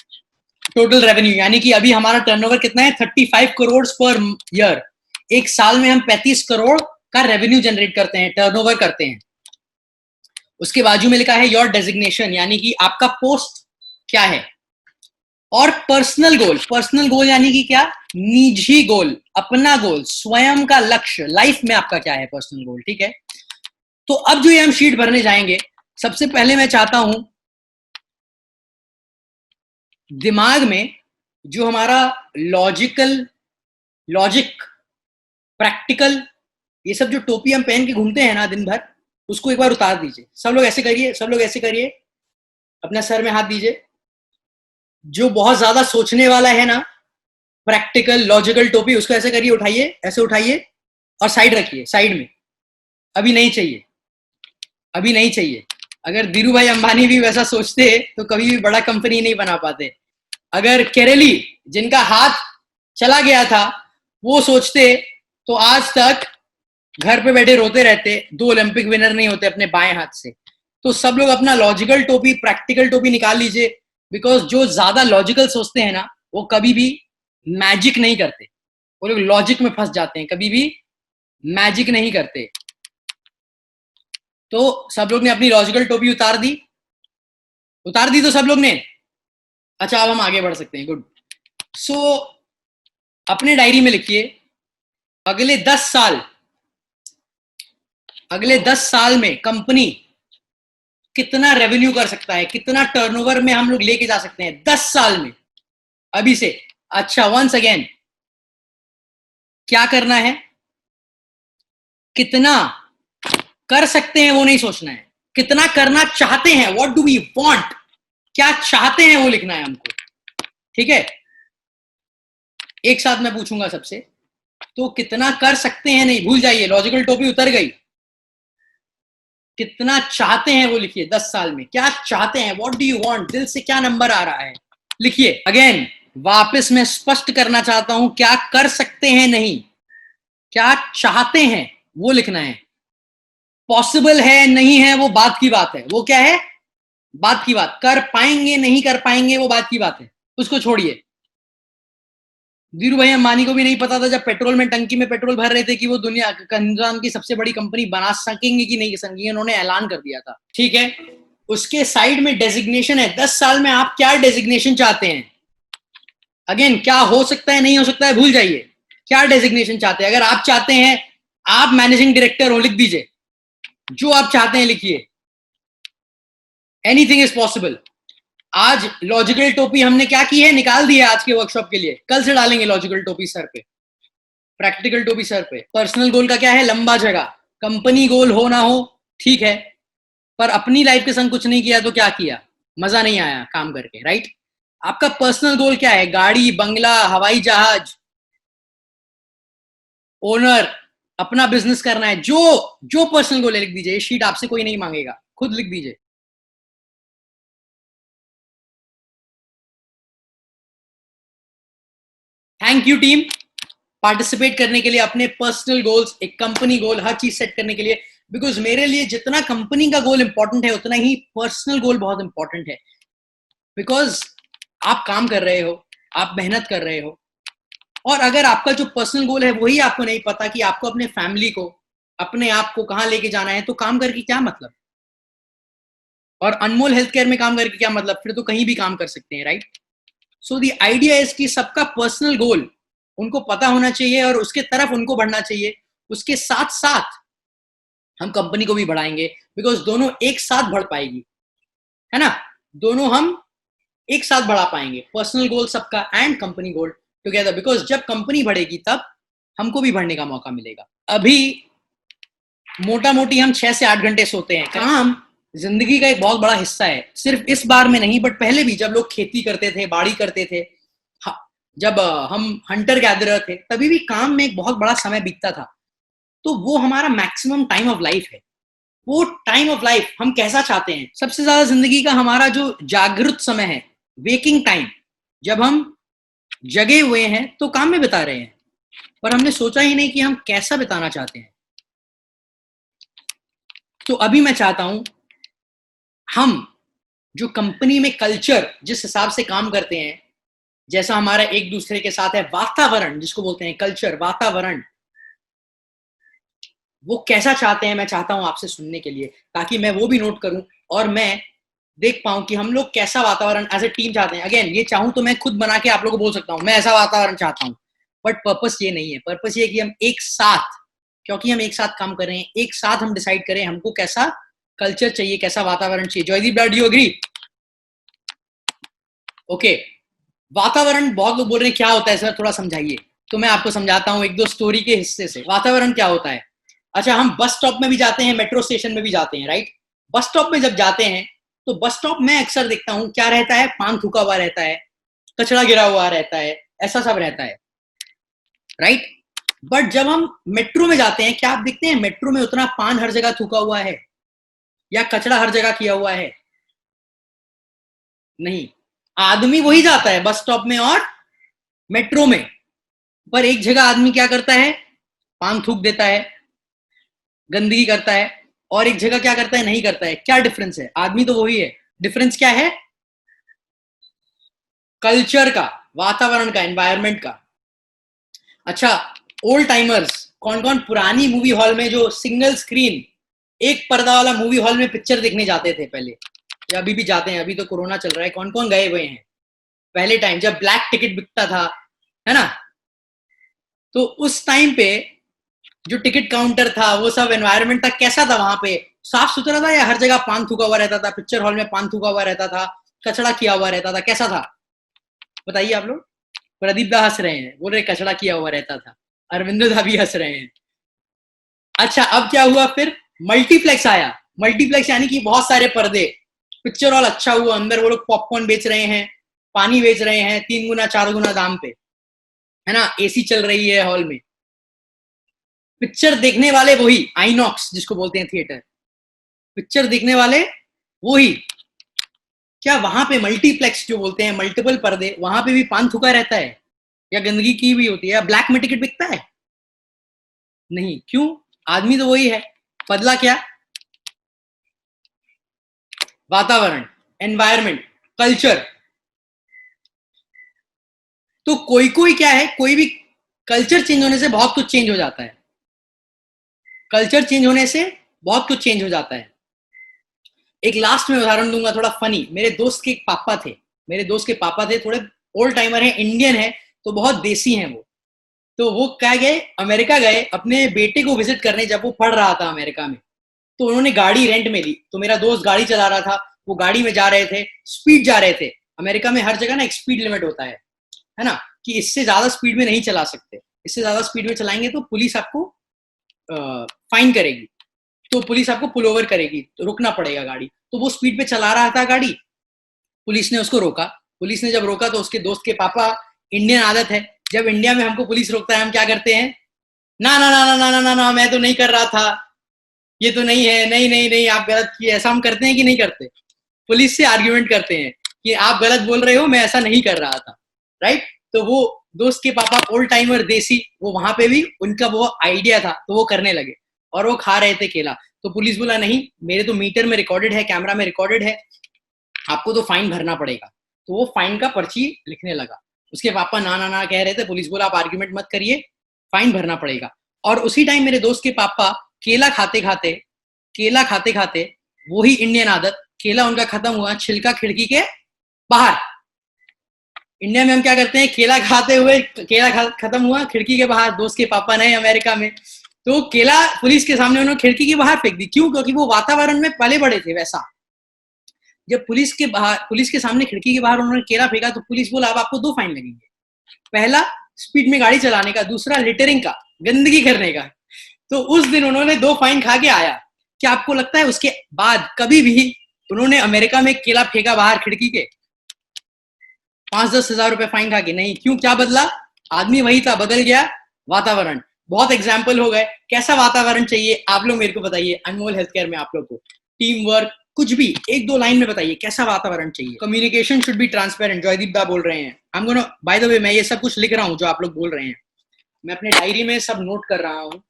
टोटल रेवेन्यू, यानी कि अभी हमारा टर्नओवर कितना है? 35 करोड़ पर ईयर। एक साल में हम 35 करोड़ का रेवेन्यू जनरेट करते हैं, टर्नओवर करते हैं। उसके बाजू में लिखा है योर डेजिग्नेशन, यानी कि आपका पोस्ट क्या है। और पर्सनल गोल यानी कि क्या? निजी गोल, अपना गोल, स्वयं का लक्ष्य, लाइफ में आपका क्या है पर्सनल गोल। ठीक है, तो अब जो ये हम शीट भरने जाएंगे, सबसे पहले मैं चाहता हूं दिमाग में जो हमारा लॉजिक, प्रैक्टिकल, ये सब जो टोपी हम पहन के घूमते हैं ना दिन भर, उसको एक बार उतार दीजिए। सब लोग ऐसे करिए, अपना सर में हाथ दीजिए। जो बहुत ज्यादा सोचने वाला है ना, प्रैक्टिकल लॉजिकल टोपी, उसको ऐसे करिए, ऐसे उठाइए और साइड रखिए, साइड में। अभी नहीं चाहिए। अगर धीरू भाई अंबानी भी वैसा सोचते तो कभी भी बड़ा कंपनी नहीं बना पाते। अगर केरेली, जिनका हाथ चला गया था, वो सोचते तो आज तक घर पे बैठे रोते रहते, 2 ओलंपिक विनर नहीं होते अपने बाएं हाथ से। तो सब लोग अपना लॉजिकल टोपी, प्रैक्टिकल टोपी निकाल लीजिए, बिकॉज जो ज्यादा लॉजिकल सोचते हैं ना, वो कभी भी मैजिक नहीं करते, वो लोग लॉजिक में फंस जाते हैं, कभी भी मैजिक नहीं करते। तो सब लोग ने अपनी लॉजिकल टोपी उतार दी तो सब लोग ने। अच्छा, अब हम आगे बढ़ सकते हैं। गुड। अपने डायरी में लिखिए, अगले 10 साल में कंपनी कितना रेवेन्यू कर सकता है, कितना टर्नओवर में हम लोग लेके जा सकते हैं 10 साल में, अभी से। अच्छा, वंस अगेन, क्या करना है, कितना कर सकते हैं वो नहीं सोचना है, कितना करना चाहते हैं, व्हाट डू वी वांट, क्या चाहते हैं वो लिखना है हमको। ठीक है, एक साथ मैं पूछूंगा सबसे, तो कितना कर सकते हैं नहीं, भूल जाइए, लॉजिकल टोपी उतर गई। कितना चाहते हैं वो लिखिए 10 साल में, क्या चाहते हैं, व्हाट डू यू वांट, दिल से क्या नंबर आ रहा है लिखिए। अगेन वापस मैं स्पष्ट करना चाहता हूं, क्या कर सकते हैं नहीं, क्या चाहते हैं वो लिखना है। पॉसिबल है नहीं है वो बात की बात है, वो क्या है, बात की बात। कर पाएंगे नहीं कर पाएंगे वो बात की बात है, उसको छोड़िए। धीरू भाई अंबानी को भी नहीं पता था जब पेट्रोल में टंकी में पेट्रोल भर रहे थे कि वो दुनिया हिंदुस्तान की सबसे बड़ी कंपनी बना सकेंगे कि नहीं सकेंगे, उन्होंने ऐलान कर दिया था। ठीक है, उसके साइड में डेजिग्नेशन है, 10 साल में आप क्या डेजिग्नेशन चाहते हैं। अगेन क्या हो सकता है नहीं हो सकता है भूल जाइए, क्या डेजिग्नेशन चाहते हैं। अगर आप चाहते हैं आप मैनेजिंग डायरेक्टर हो, लिख दीजिए, जो आप चाहते हैं लिखिए, एनीथिंग इज पॉसिबल। आज लॉजिकल टोपी हमने क्या की है, निकाल दिया आज के वर्कशॉप के लिए, कल से डालेंगे लॉजिकल टोपी सर पे, प्रैक्टिकल टोपी सर पे। पर्सनल गोल का क्या है, लंबा जगह, कंपनी गोल हो ना हो ठीक है, पर अपनी लाइफ के संग कुछ नहीं किया तो क्या किया, मजा नहीं आया काम करके, राइट। आपका पर्सनल गोल क्या है, गाड़ी, बंगला, हवाई जहाज, ओनर, अपना बिजनेस करना है, जो पर्सनल गोल है लिख दीजिए। ये शीट आपसे कोई नहीं मांगेगा, खुद लिख दीजिए। थैंक यू टीम, पार्टिसिपेट करने के लिए, अपने पर्सनल गोल्स, एक कंपनी गोल, हर चीज सेट करने के लिए। बिकॉज मेरे लिए जितना कंपनी का गोल इंपॉर्टेंट है उतना ही पर्सनल गोल बहुत इंपॉर्टेंट है। बिकॉज आप काम कर रहे हो, आप मेहनत कर रहे हो, और अगर आपका जो पर्सनल गोल है वही आपको नहीं पता कि आपको अपने फैमिली को, अपने आप को कहां लेके जाना है, तो काम करके क्या मतलब। और अनमोल हेल्थ केयर में काम करके क्या मतलब, फिर तो कहीं भी काम कर सकते हैं, right. So the idea is कि सबका पर्सनल गोल उनको पता होना चाहिए और उसके तरफ उनको बढ़ना चाहिए। उसके साथ साथ हम कंपनी को भी बढ़ाएंगे, बिकॉज दोनों एक साथ बढ़ पाएगी, है ना, दोनों हम एक साथ बढ़ा पाएंगे, पर्सनल गोल सबका and company goal together. Because जब कंपनी बढ़ेगी तब हमको भी बढ़ने का मौका मिलेगा। अभी मोटा मोटी हम 6 से 8 घंटे सोते हैं। काम जिंदगी का एक बहुत बड़ा हिस्सा है, सिर्फ इस बार में नहीं बट पहले भी, जब लोग खेती करते थे, बाड़ी करते थे, जब हम हंटर गैदरर थे, तभी भी काम में एक बहुत बड़ा समय बीतता था। तो वो हमारा मैक्सिमम टाइम ऑफ लाइफ है। वो टाइम ऑफ लाइफ हम कैसा चाहते हैं, सबसे ज्यादा जिंदगी का हमारा जो जागृत समय है, वेकिंग टाइम, जब हम जगे हुए हैं तो काम में बिता रहे हैं, पर हमने सोचा ही नहीं कि हम कैसा बिताना चाहते हैं। तो अभी मैं चाहता हूं हम जो कंपनी में कल्चर, जिस हिसाब से काम करते हैं, जैसा हमारा एक दूसरे के साथ है, वातावरण जिसको बोलते हैं कल्चर, वातावरण, वो कैसा चाहते हैं, मैं चाहता हूं आपसे सुनने के लिए, ताकि मैं वो भी नोट करूं और मैं देख पाऊं कि हम लोग कैसा वातावरण एज ए टीम चाहते हैं। अगेन ये चाहूं तो मैं खुद बना के आप लोगों को बोल सकता हूं मैं ऐसा वातावरण चाहता हूं, बट पर्पस ये नहीं है। पर्पस ये कि हम एक साथ, क्योंकि हम एक साथ काम कर रहे हैं, एक साथ हम डिसाइड करें हमको कैसा कल्चर चाहिए, कैसा वातावरण चाहिए। Joydeep do you agree? Okay, वातावरण बहुत लोग बोल रहे हैं क्या होता है सर, थोड़ा समझाइए। तो मैं आपको समझाता हूँ एक दो स्टोरी के हिस्से से। वातावरण क्या होता है, अच्छा हम बस स्टॉप में भी जाते हैं, मेट्रो स्टेशन में भी जाते हैं, राइट। बस स्टॉप में जब जाते हैं तो बस स्टॉप में अक्सर देखता हूँ क्या रहता है, पान थूका हुआ रहता है, कचरा गिरा हुआ रहता है, ऐसा सब रहता है, राइट। बट जब हम मेट्रो में जाते हैं, क्या आप देखते हैं मेट्रो में उतना पान हर जगह थूका हुआ है या कचरा हर जगह किया हुआ है? नहीं, आदमी वही जाता है बस स्टॉप में और मेट्रो में, पर एक जगह आदमी क्या करता है, पान थूक देता है, गंदगी करता है, और एक जगह क्या करता है, नहीं करता है। क्या डिफरेंस है? आदमी तो वही है, डिफरेंस क्या है? कल्चर का, वातावरण का, एनवायरनमेंट का। अच्छा, ओल्ड टाइमर्स कौन कौन पुरानी मूवी हॉल में जो सिंगल स्क्रीन एक पर्दा वाला मूवी हॉल में पिक्चर देखने जाते थे पहले, या अभी भी जाते हैं, अभी तो कोरोना चल रहा है, कौन कौन गए हुए हैं? पहले टाइम जब ब्लैक टिकट बिकता था, है ना, तो उस टाइम पे जो टिकट काउंटर था, वो सब एनवायरनमेंट था, कैसा था वहां पे? साफ सुथरा था या हर जगह पान थूका हुआ रहता था? पिक्चर हॉल में पान थूका हुआ रहता था, कचड़ा किया हुआ रहता था, कैसा था बताइए आप लोग? प्रदीप दा हंस रहे हैं, बोल रहे कचड़ा किया हुआ रहता था। अरविंदो दा भी हंस रहे हैं। अच्छा, अब क्या हुआ फिर? मल्टीप्लेक्स आया। मल्टीप्लेक्स यानी कि बहुत सारे पर्दे, पिक्चर हॉल अच्छा हुआ, अंदर वो लोग पॉपकॉर्न बेच रहे हैं, पानी बेच रहे हैं 3 गुना 4 गुना दाम पे, है ना, एसी चल रही है हॉल में, पिक्चर देखने वाले वही, आइनॉक्स जिसको बोलते हैं थिएटर, पिक्चर देखने वाले वही। क्या वहां पे मल्टीप्लेक्स जो बोलते हैं, मल्टीपल पर्दे, वहां पे भी पान थूका रहता है या गंदगी की भी होती है या ब्लैक में टिकट बिकता है? नहीं। क्यों? आदमी तो वही है, बदला क्या? वातावरण, एनवायरमेंट, कल्चर। तो कोई कोई क्या है, कोई भी कल्चर चेंज होने से बहुत कुछ चेंज हो जाता है। कल्चर चेंज होने से बहुत कुछ चेंज हो जाता है। एक लास्ट में उदाहरण दूंगा थोड़ा फनी। मेरे दोस्त के पापा थे, थोड़े ओल्ड टाइमर हैं, इंडियन है, तो बहुत देसी हैं वो। तो वो क्या गए, अमेरिका गए अपने बेटे को विजिट करने, जब वो पढ़ रहा था अमेरिका में। तो उन्होंने गाड़ी रेंट में ली। तो मेरा दोस्त गाड़ी चला रहा था, वो गाड़ी में जा रहे थे, स्पीड जा रहे थे। अमेरिका में हर जगह ना एक स्पीड लिमिट होता है ना, कि इससे ज्यादा स्पीड में नहीं चला सकते। इससे ज्यादा स्पीड में चलाएंगे तो पुलिस आपको फाइन करेगी, तो पुलिस आपको पुल ओवर करेगी, तो रुकना पड़ेगा गाड़ी। तो वो स्पीड पे चला रहा था गाड़ी, पुलिस ने उसको रोका। पुलिस ने जब रोका तो उसके दोस्त के पापा, इंडियन आदत है, जब इंडिया में हमको पुलिस रोकता है हम क्या करते हैं, ना ना ना ना ना ना ना ना, मैं तो नहीं कर रहा था, ये तो नहीं है, नहीं नहीं नहीं, आप गलत किए। ऐसा हम करते हैं कि नहीं करते? पुलिस से आर्ग्यूमेंट करते हैं कि आप गलत बोल रहे हो, मैं ऐसा नहीं कर रहा था, राइट? तो वो दोस्त के पापा ओल्ड टाइमर देसी, वो वहां पे भी उनका वो आइडिया था, तो वो करने लगे और वो खा रहे थे केला। तो पुलिस बोला नहीं, मेरे तो मीटर में रिकॉर्डेड है, कैमरा में रिकॉर्डेड है, आपको तो फाइन भरना पड़ेगा। तो वो फाइन का पर्ची लिखने लगा। उसके पापा ना ना ना कह रहे थे, पुलिस बोला आप आर्ग्यूमेंट मत करिए, फाइन भरना पड़ेगा। और उसी टाइम मेरे दोस्त के पापा केला खाते खाते वही इंडियन आदत, केला उनका खत्म हुआ, छिलका खिड़की के बाहर। इंडिया में हम क्या करते हैं, केला खाते हुए केला खत्म हुआ, खिड़की के बाहर। दोस्त के पापा नहीं अमेरिका में, तो केला पुलिस के सामने उन्होंने खिड़की के बाहर फेंक दी। क्यों? क्योंकि वो वातावरण में पले बड़े थे वैसा। जब पुलिस के सामने खिड़की के बाहर उन्होंने केला फेंका तो पुलिस बोला अब आपको 2 फाइन लगेंगे। पहला स्पीड में गाड़ी चलाने का, दूसरा लिटरिंग का, गंदगी करने का। तो उस दिन उन्होंने 2 फाइन खा के आया। क्या आपको लगता है उसके बाद कभी भी उन्होंने अमेरिका में केला फेंका बाहर खिड़की के 5-10 हजार रुपए फाइन खा के? नहीं। क्यों? क्या बदला? आदमी वही था, बदल गया वातावरण। बहुत एग्जाम्पल हो गए। कैसा वातावरण चाहिए आप लोग मेरे को बताइए, अनमोल हेल्थ केयर में आप लोग को टीम वर्क, कुछ भी 1-2 लाइन में बताइए कैसा वातावरण चाहिए। Communication should be transparent, Jaydeep da बोल रहे हैं। I am gonna, by the way मैं ये सब कुछ लिख रहा हूँ जो आप लोग बोल रहे हैं, मैं अपने डायरी में सब नोट कर रहा हूँ।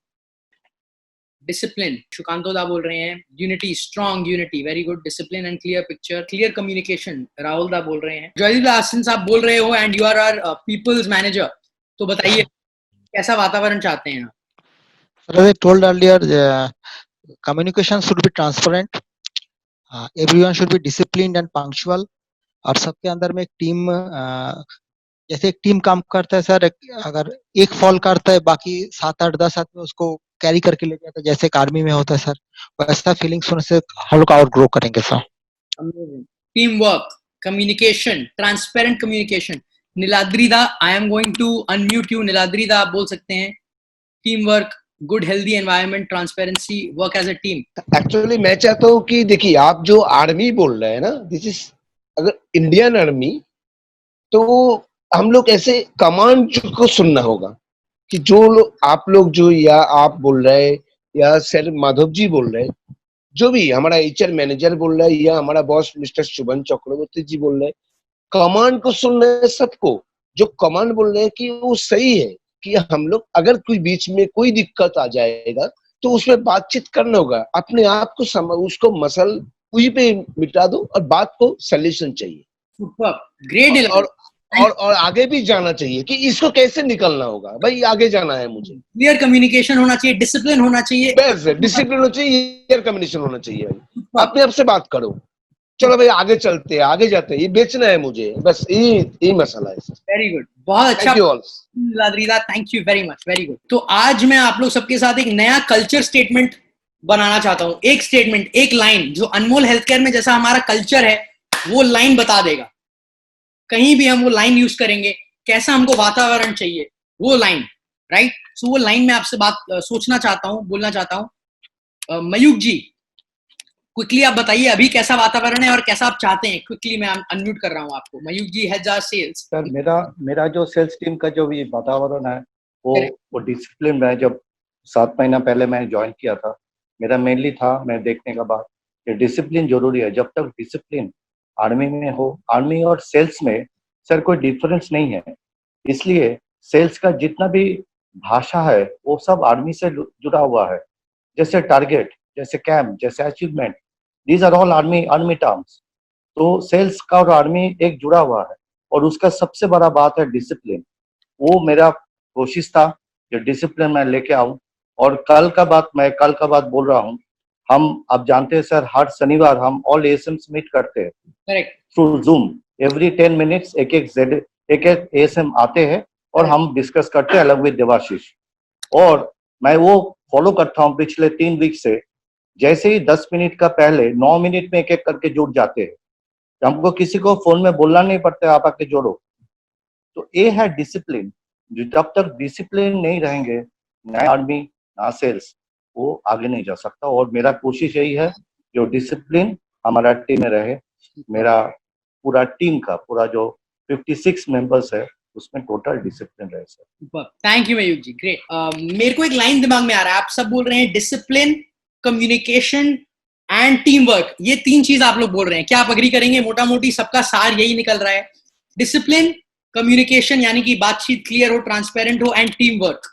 डिसिप्लिन, शुकांतो दा बोल रहे हैं। Unity, strong unity, very good. Discipline and clear picture, clear communication, Rahul दा बोल रहे हैं। जयदीप दा, सिंस आप बोल रहे हो and you are our people's manager, तो बताइए कैसा वातावरण चाहते हैं आप? As I told earlier, communication should be transparent. Everyone should be disciplined and punctual. और सबके अंदर में एक टीम, जैसे एक टीम काम करता है सर, अगर एक फॉल करता है बाकी 7-8-10 आदमी उसको कैरी करके ले जाता है, जैसे एक आर्मी में होता है सर, वैसा फीलिंग्स होने से हम लोग और ग्रो करेंगे sir. Team work, communication, transparent communication. Niladri da, I am going to unmute you. Niladri da, आप बोल सकते हैं। Team work, good healthy environment, transparency, work as a team. Actually मैं चाहता हूँ कि देखिए, आप जो आर्मी बोल रहे हैं ना, दिस इज अगर इंडियन आर्मी, तो हम लोग ऐसे कमांड को सुनना होगा कि जो आप लोग जो, या आप बोल रहे या सर माधव जी बोल रहे, जो भी हमारा एचआर मैनेजर बोल रहा है या हमारा बॉस मिस्टर शुभन चक्रवर्ती जी बोल रहे, कमांड को सुन रहे हैं सबको। जो कमांड बोल रहे हैं कि वो सही है, कि हम लोग अगर कोई बीच में कोई दिक्कत आ जाएगा तो उसमें बातचीत करना होगा। अपने आप को उसको मसल वहीं पे मिटा दो और बात को सोल्यूशन चाहिए। ग्रेट। और आगे भी जाना चाहिए कि इसको कैसे निकलना होगा, भाई आगे जाना है मुझे। क्लियर कम्युनिकेशन होना चाहिए, डिसिप्लिन होना चाहिए, बस डिसिप्लिन होना चाहिए, क्लियर कम्युनिकेशन होना चाहिए। भाई अपने आप से बात करो, चलो भाई आगे चलते हैं, आगे जाते हैं, ये बेचना है मुझे, बस यही मसला है। वेरी गुड, बहुत अच्छा। Thank you very much, very good. तो आज मैं आप लोग सबके साथ एक नया कल्चर स्टेटमेंट बनाना चाहता हूँ। एक स्टेटमेंट, एक लाइन जो अनमोल हेल्थ केयर में जैसा हमारा कल्चर है वो लाइन बता देगा। कहीं भी हम वो लाइन यूज करेंगे, कैसा हमको वातावरण चाहिए, वो लाइन, राइट। सो वो लाइन में आपसे बात सोचना चाहता हूँ, बोलना चाहता हूँ। मयूख जी, क्विकली आप बताइए अभी कैसा वातावरण है और कैसा आप चाहते हैं। क्विकली मैं अनम्यूट कर रहा हूँ आपको। मयूख जी, हेड ऑफ सेल्स। सर मेरा जो सेल्स टीम का जो भी वातावरण है वो डिसिप्लिन है। जब 7 महीना पहले मैं ज्वाइन किया था, मेरा मेनली था मैं देखने का बात कि डिसिप्लिन जरूरी है। जब तक डिसिप्लिन आर्मी में हो, आर्मी और सेल्स में सर कोई डिफरेंस नहीं है, इसलिए सेल्स का जितना भी भाषा है वो सब आर्मी से जुड़ा हुआ है। जैसे टारगेट, जैसे कैम्प, जैसे achievement, these are all army terms. तो सेल्स का और आर्मी एक जुड़ा हुआ है और उसका सबसे बड़ा बात है डिसिप्लिन। वो मेरा कोशिश था कि डिसिप्लिन मैं लेके आऊं। और कल का बात बोल रहा हूं, हम आप जानते हैं सर, हर शनिवार हम ऑल एएसएम्स मीट करते हैं correct through zoom. Every 10 minutes एक एक एएसएम आते हैं और हम डिस्कस करते हैं अलग विद देवाशीष। और मैं वो फॉलो करता हूँ पिछले 3 वीक से। जैसे ही 10 मिनट का पहले 9 मिनट में एक एक करके जुड़ जाते हैं, हमको किसी को फोन में बोलना नहीं पड़ता, आप आके जोड़ो। तो ये है डिसिप्लिन। जब तक डिसिप्लिन नहीं रहेंगे, ना आर्मी ना सेल्स, वो आगे नहीं जा सकता। और मेरा कोशिश यही है जो डिसिप्लिन हमारा टीम में रहे। मेरा पूरा टीम का पूरा जो 56 मेंबर्स है उसमें टोटल डिसिप्लिन रहे sir. Thank you Mayukh ji, great. मेरे को एक लाइन दिमाग में आ रहा है, आप सब बोल रहे हैं discipline, communication and team work, ये 3 चीज आप लोग बोल रहे हैं। क्या आप अग्री करेंगे? मोटा मोटी सबका सार यही निकल रहा है, डिसिप्लिन, कम्युनिकेशन यानी कि बातचीत क्लियर हो, ट्रांसपेरेंट हो, एंड टीम वर्क।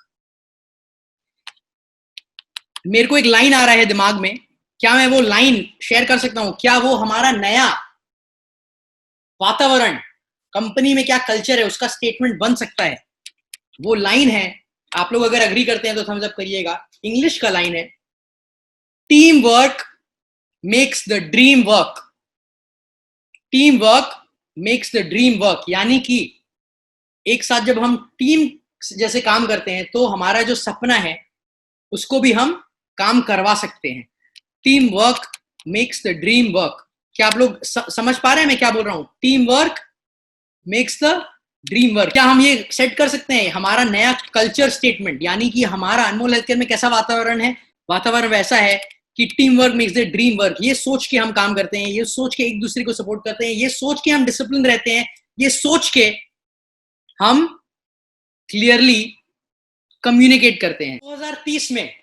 मेरे को एक लाइन आ रहा है दिमाग में, क्या मैं वो लाइन शेयर कर सकता हूं? क्या वो हमारा नया वातावरण, कंपनी में क्या कल्चर है, उसका स्टेटमेंट बन सकता है? वो लाइन है, आप लोग अगर अग्री करते हैं तो थम्स अप करिएगा। इंग्लिश का लाइन है, team work makes the dream work. Team work makes the dream work, यानी कि एक साथ जब हम टीम जैसे काम करते हैं तो हमारा जो सपना है उसको भी हम काम करवा सकते हैं। Team work makes the dream work. क्या आप लोग समझ पा रहे हैं मैं क्या बोल रहा हूं? Team work makes the dream work. क्या हम ये सेट कर सकते हैं हमारा नया कल्चर स्टेटमेंट, यानी कि हमारा अनमोल हेल्थकेयर में कैसा वातावरण है? वातावरण वैसा है कि team work makes the dream work. ये सोच के हम काम करते हैं, ये सोच के एक दूसरे को सपोर्ट करते हैं, ये सोच के हम डिसिप्लिन रहते हैं, ये सोच के हम क्लियरली कम्युनिकेट करते हैं। 2030 में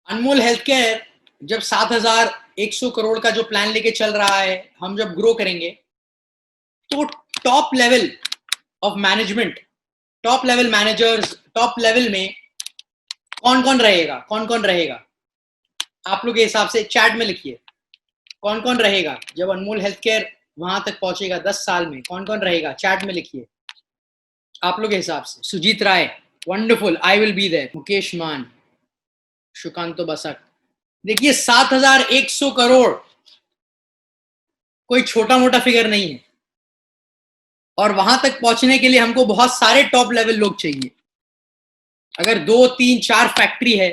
अनमोल हेल्थकेयर जब 7,100 करोड़ का जो प्लान लेके चल रहा है, हम जब ग्रो करेंगे तो top level of management, top level managers, top level में कौन कौन रहेगा? कौन कौन रहेगा आप लोग के हिसाब से चैट में लिखिए। कौन कौन रहेगा जब अनमोल हेल्थकेयर वहां तक पहुंचेगा 10 साल में? कौन कौन रहेगा चैट में लिखिए आप लोग के हिसाब से। Sujit Rai, wonderful, I will be there. Mukesh Maan, Sukanto Basak. देखिए 7,100 करोड़ कोई छोटा मोटा फिगर नहीं है, और वहां तक पहुंचने के लिए हमको बहुत सारे टॉप लेवल लोग चाहिए। अगर 2, 3, 4 फैक्ट्री है,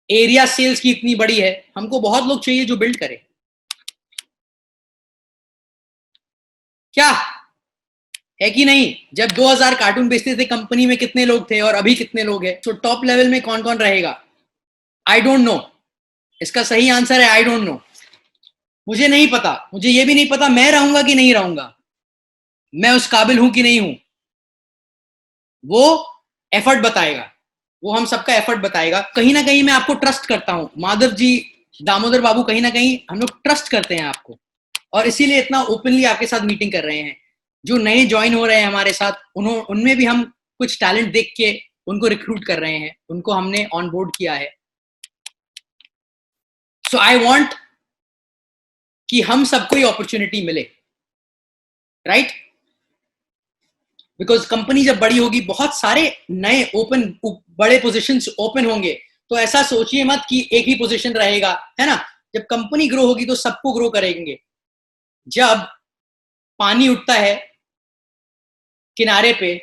एरिया सेल्स की इतनी बड़ी है, हमको बहुत लोग चाहिए जो बिल्ड करे। क्या है कि नहीं? जब 2000 कार्टून बेचते थे कंपनी में कितने लोग थे और अभी कितने लोग हैं? तो टॉप लेवल में कौन कौन रहेगा? I don't know. इसका सही आंसर है आई डोंट नो। मुझे नहीं पता, मुझे ये भी नहीं पता मैं रहूंगा कि नहीं रहूंगा, मैं उस काबिल हूं कि नहीं हूं। वो एफर्ट बताएगा, वो हम सबका एफर्ट बताएगा। कहीं ना कहीं मैं आपको ट्रस्ट करता हूं, माधव जी, दामोदर बाबू, कहीं ना कहीं हम लोग ट्रस्ट करते हैं आपको, और इसीलिए इतना ओपनली आपके साथ मीटिंग कर रहे हैं। जो नए ज्वाइन हो रहे हैं हमारे साथ, उनमें भी हम कुछ टैलेंट देख के उनको रिक्रूट कर रहे हैं, उनको हमने ऑन बोर्ड किया है। सो आई वांट कि हम सबको ही अपॉर्चुनिटी मिले, राइट? बिकॉज कंपनी जब बड़ी होगी, बहुत सारे नए बड़े पोजीशंस ओपन होंगे, तो ऐसा सोचिए मत कि एक ही पोजीशन रहेगा, है ना? जब कंपनी ग्रो होगी तो सबको ग्रो करेंगे। जब पानी उठता है किनारे पे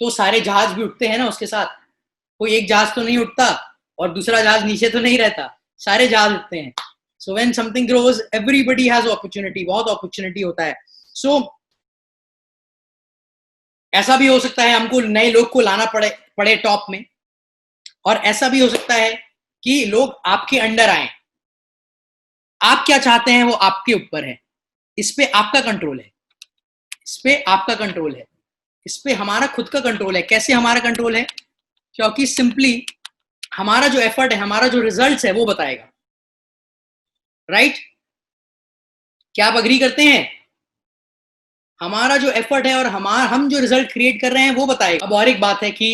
तो सारे जहाज भी उठते हैं ना उसके साथ। कोई एक जहाज तो नहीं उठता और दूसरा जहाज नीचे तो नहीं रहता, सारे जहाज उठते हैं। So when something grows everybody has opportunity, बहुत अपॉर्चुनिटी होता है। सो ऐसा भी हो सकता है हमको नए लोग को लाना पड़े टॉप में, और ऐसा भी हो सकता है कि लोग आपके अंडर आए। आप क्या चाहते हैं वो आपके ऊपर है, इस पे आपका कंट्रोल है, इस पे आपका कंट्रोल है। इस पे हमारा खुद का कंट्रोल है। कैसे हमारा कंट्रोल है? क्योंकि सिंपली हमारा जो एफर्ट है, हमारा जो रिजल्ट्स है वो बताएगा, राइट? क्या आप अग्री करते हैं? हमारा जो एफर्ट है और हम जो रिजल्ट क्रिएट कर रहे हैं वो बताएगा। अब और एक बात है कि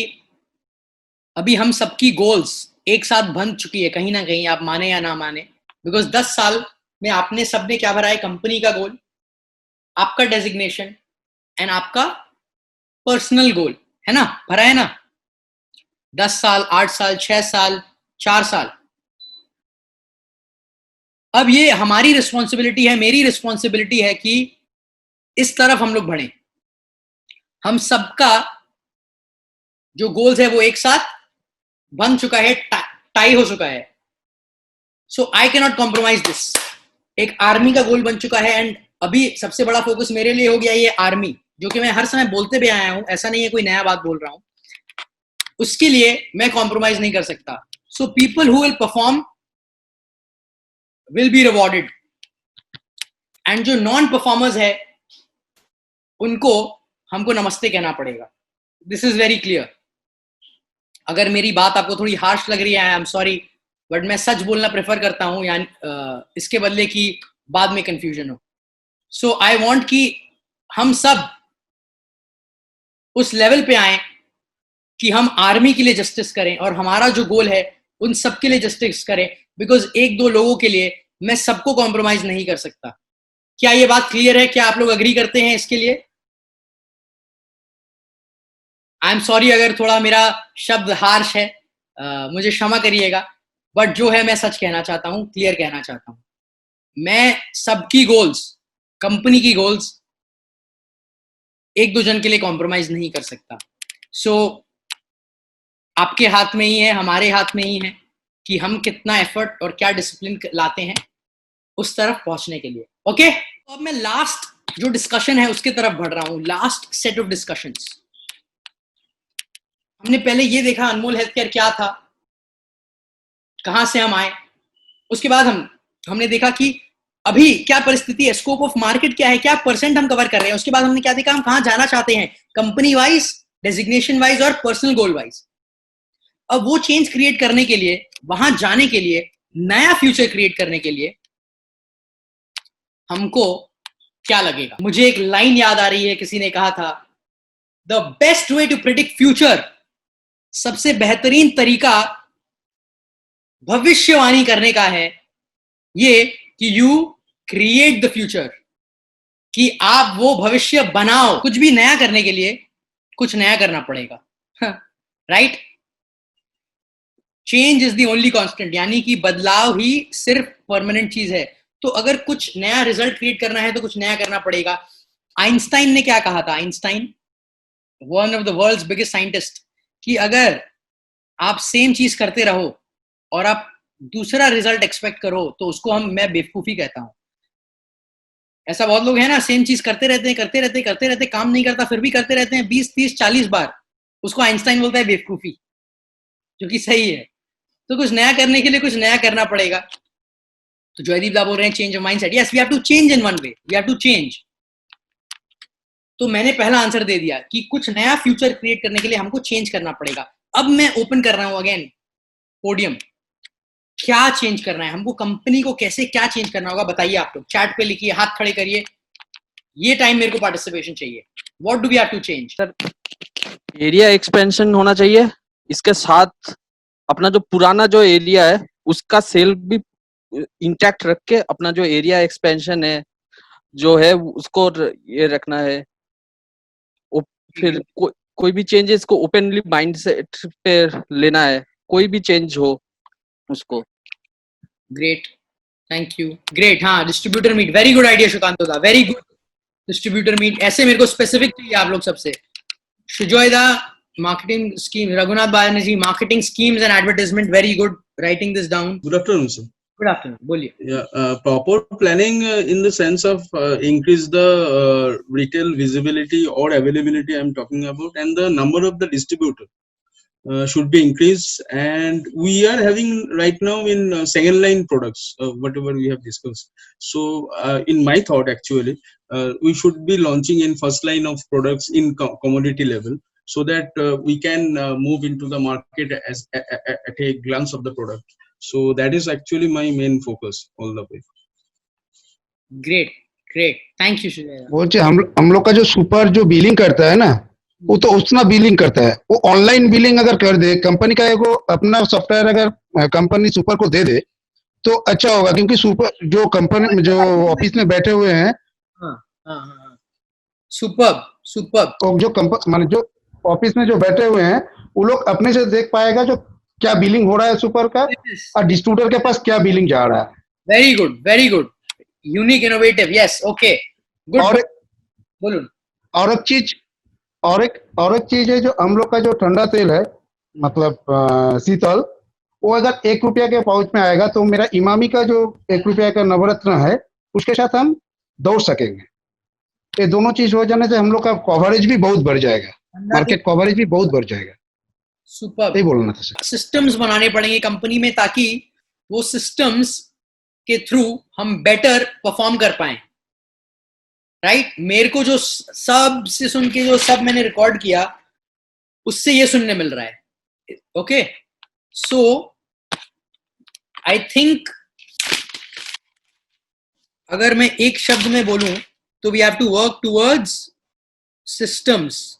अभी हम सबकी गोल्स एक साथ बन चुकी है कहीं ना कहीं, आप माने या ना माने, बिकॉज 10 साल में आपने सबने क्या भरा है? कंपनी का गोल, आपका डेजिग्नेशन एंड आपका पर्सनल गोल, है ना? भरा है ना? 10 साल, 8 साल, 6 साल, 4 साल। अब ये हमारी रिस्पॉन्सिबिलिटी है, मेरी रिस्पॉन्सिबिलिटी है कि इस तरफ हम लोग बढ़े। हम सबका जो गोल्स है वो एक साथ बन चुका है, टाई हो चुका है। So I can not compromise this. एक आर्मी का गोल बन चुका है एंड अभी सबसे बड़ा फोकस मेरे लिए हो गया ये आर्मी, जो कि मैं हर समय बोलते भी आया हूं, ऐसा नहीं है कोई नया बात बोल रहा हूं। उसके लिए मैं कॉम्प्रोमाइज नहीं कर सकता। So people who will perform will be rewarded and जो नॉन परफॉर्मर्स है उनको हमको नमस्ते कहना पड़ेगा। This is very clear. अगर मेरी बात आपको थोड़ी हार्श लग रही है, आई एम सॉरी, बट मैं सच बोलना प्रेफर करता हूं, यानी इसके बदले कि बाद में कंफ्यूजन हो। सो आई वांट कि हम सब उस लेवल पे आए कि हम आर्मी के लिए जस्टिस करें और हमारा जो गोल है उन सब के लिए जस्टिस करें, बिकॉज एक दो लोगों के लिए मैं सबको कॉम्प्रोमाइज नहीं कर सकता। क्या ये बात क्लियर है? क्या आप लोग अग्री करते हैं इसके लिए? आई एम सॉरी अगर थोड़ा मेरा शब्द हार्श है, मुझे क्षमा करिएगा, बट जो है मैं सच कहना चाहता हूं, क्लियर कहना चाहता हूं। मैं सबकी गोल्स, कंपनी की गोल्स एक दो जन के लिए कॉम्प्रोमाइज नहीं कर सकता। सो आपके हाथ में ही है, हमारे हाथ में ही है कि हम कितना एफर्ट और क्या डिसिप्लिन लाते हैं उस तरफ पहुंचने के लिए। ओके, तो अब मैं लास्ट जो डिस्कशन है उसके तरफ बढ़ रहा हूं, लास्ट सेट ऑफ डिस्कशंस। हमने पहले ये देखा अनमोल हेल्थ केयर क्या था, कहां से हम आए। उसके बाद हमने देखा कि अभी क्या परिस्थिति है, स्कोप ऑफ मार्केट क्या है, क्या परसेंट हम कवर कर रहे हैं। उसके बाद हमने क्या देखा, हम कहां जाना चाहते हैं, कंपनी वाइज, डेजिग्नेशन वाइज और पर्सनल गोल वाइज। अब वो चेंज क्रिएट करने के लिए, वहां जाने के लिए, नया फ्यूचर क्रिएट करने के लिए हमको क्या लगेगा। मुझे एक लाइन याद आ रही है, किसी ने कहा था, the best way to predict future, सबसे बेहतरीन तरीका भविष्यवाणी करने का है ये कि यू क्रिएट द फ्यूचर, कि आप वो भविष्य बनाओ। कुछ भी नया करने के लिए कुछ नया करना पड़ेगा, right? Change is the only constant, यानी कि बदलाव ही सिर्फ परमानेंट चीज है। तो अगर कुछ नया रिजल्ट क्रिएट करना है तो कुछ नया करना पड़ेगा। आइंस्टाइन ने क्या कहा था? Einstein, one of the world's biggest scientist, कि अगर आप सेम चीज करते रहो और आप दूसरा रिजल्ट एक्सपेक्ट करो तो उसको मैं बेवकूफी कहता हूं। ऐसा बहुत लोग हैं ना, सेम चीज करते रहते, काम नहीं करता, फिर भी करते रहते हैं 20, 30, 40 बार। उसको आइंस्टाइन बोलता है बेवकूफी, जो कि सही है। तो कुछ नया करने के लिए कुछ नया करना पड़ेगा। तो जयदीप दा बोल रहे हैं change of mindset. Yes, we have to change in one way, we have to change. तो मैंने पहला आंसर दे दिया कि कुछ नया फ्यूचर क्रिएट करने के लिए हमको चेंज करना पड़ेगा। अब मैं ओपन कर रहा हूं अगेन पोडियम, क्या चेंज करना है हमको, कंपनी को कैसे क्या चेंज करना होगा, बताइए आप लोग। चैट पे लिखिए, हाथ खड़े करिए, ये टाइम मेरे को पार्टिसिपेशन चाहिए। What do we have to change? Sir, area expansion होना चाहिए, इसके साथ अपना जो पुराना जो एरिया है उसका सेल भी इंटैक्ट रख के अपना जो एरिया एक्सपेंशन है जो है उसको ये रखना है। फिर कोई भी चेंजेस को ओपनली माइंडसेट पे लेना है, कोई भी चेंज हो उसको। Great, thank you, great. हाँ, distributor meet, very good idea Sukant da, very good. Distributor meet, ऐसे मेरे को स्पेसिफिक चाहिए आप लोग सबसे। सुजॉय दा, marketing scheme, Raghunath Banerjee, marketing schemes and advertisement, very good, writing this down. Good afternoon, sir. Good afternoon, boliye. Yeah, proper planning in the sense of increase the retail visibility or availability I'm talking about, and the number of the distributor. should be increased, and we are having right now in second line products, whatever we have discussed. So in my thought, actually, we should be launching in first line of products in commodity level, so that we can move into the market as at a glance of the product. So that is actually my main focus all the way. Great, thank you, Shreya. बोलते हम लोग का जो super जो billing करता है ना, वो तो उतना बिलिंग करता है। वो ऑनलाइन बिलिंग अगर कर दे, कंपनी का एगो अपना सॉफ्टवेयर अगर कंपनी सुपर को दे दे तो अच्छा होगा, क्योंकि सुपर जो कंपनी जो ऑफिस में बैठे हुए हैं, सुपर जो माने जो ऑफिस में जो बैठे हुए हैं, वो लोग अपने से देख पाएगा जो क्या बिलिंग हो रहा है सुपर का, और डिस्ट्रीब्यूटर के पास क्या बिलिंग जा रहा है। Very good, unique, innovative, yes, okay, good. बोलूं और एक चीज है, जो हम लोग का जो ठंडा तेल है, मतलब शीतल, वो अगर 1 रुपया के पाउच में आएगा तो मेरा इमामी का जो 1 रुपया का नवरत्न है, उसके साथ हम दौड़ सकेंगे। ये दोनों चीज हो जाने से हम लोग का कवरेज भी बहुत बढ़ जाएगा, मार्केट कवरेज भी बहुत बढ़ जाएगा। सुपर, यही बोलना था सर। सिस्टम्स बनाने पड़ेंगे कंपनी में, ताकि वो सिस्टम्स के थ्रू हम बेटर परफॉर्म कर पाए, राइट? मेरे को जो सब से सुन के जो सब मैंने रिकॉर्ड किया, उससे ये सुनने मिल रहा है। ओके, सो आई थिंक अगर मैं एक शब्द में बोलूं तो we have to work towards systems.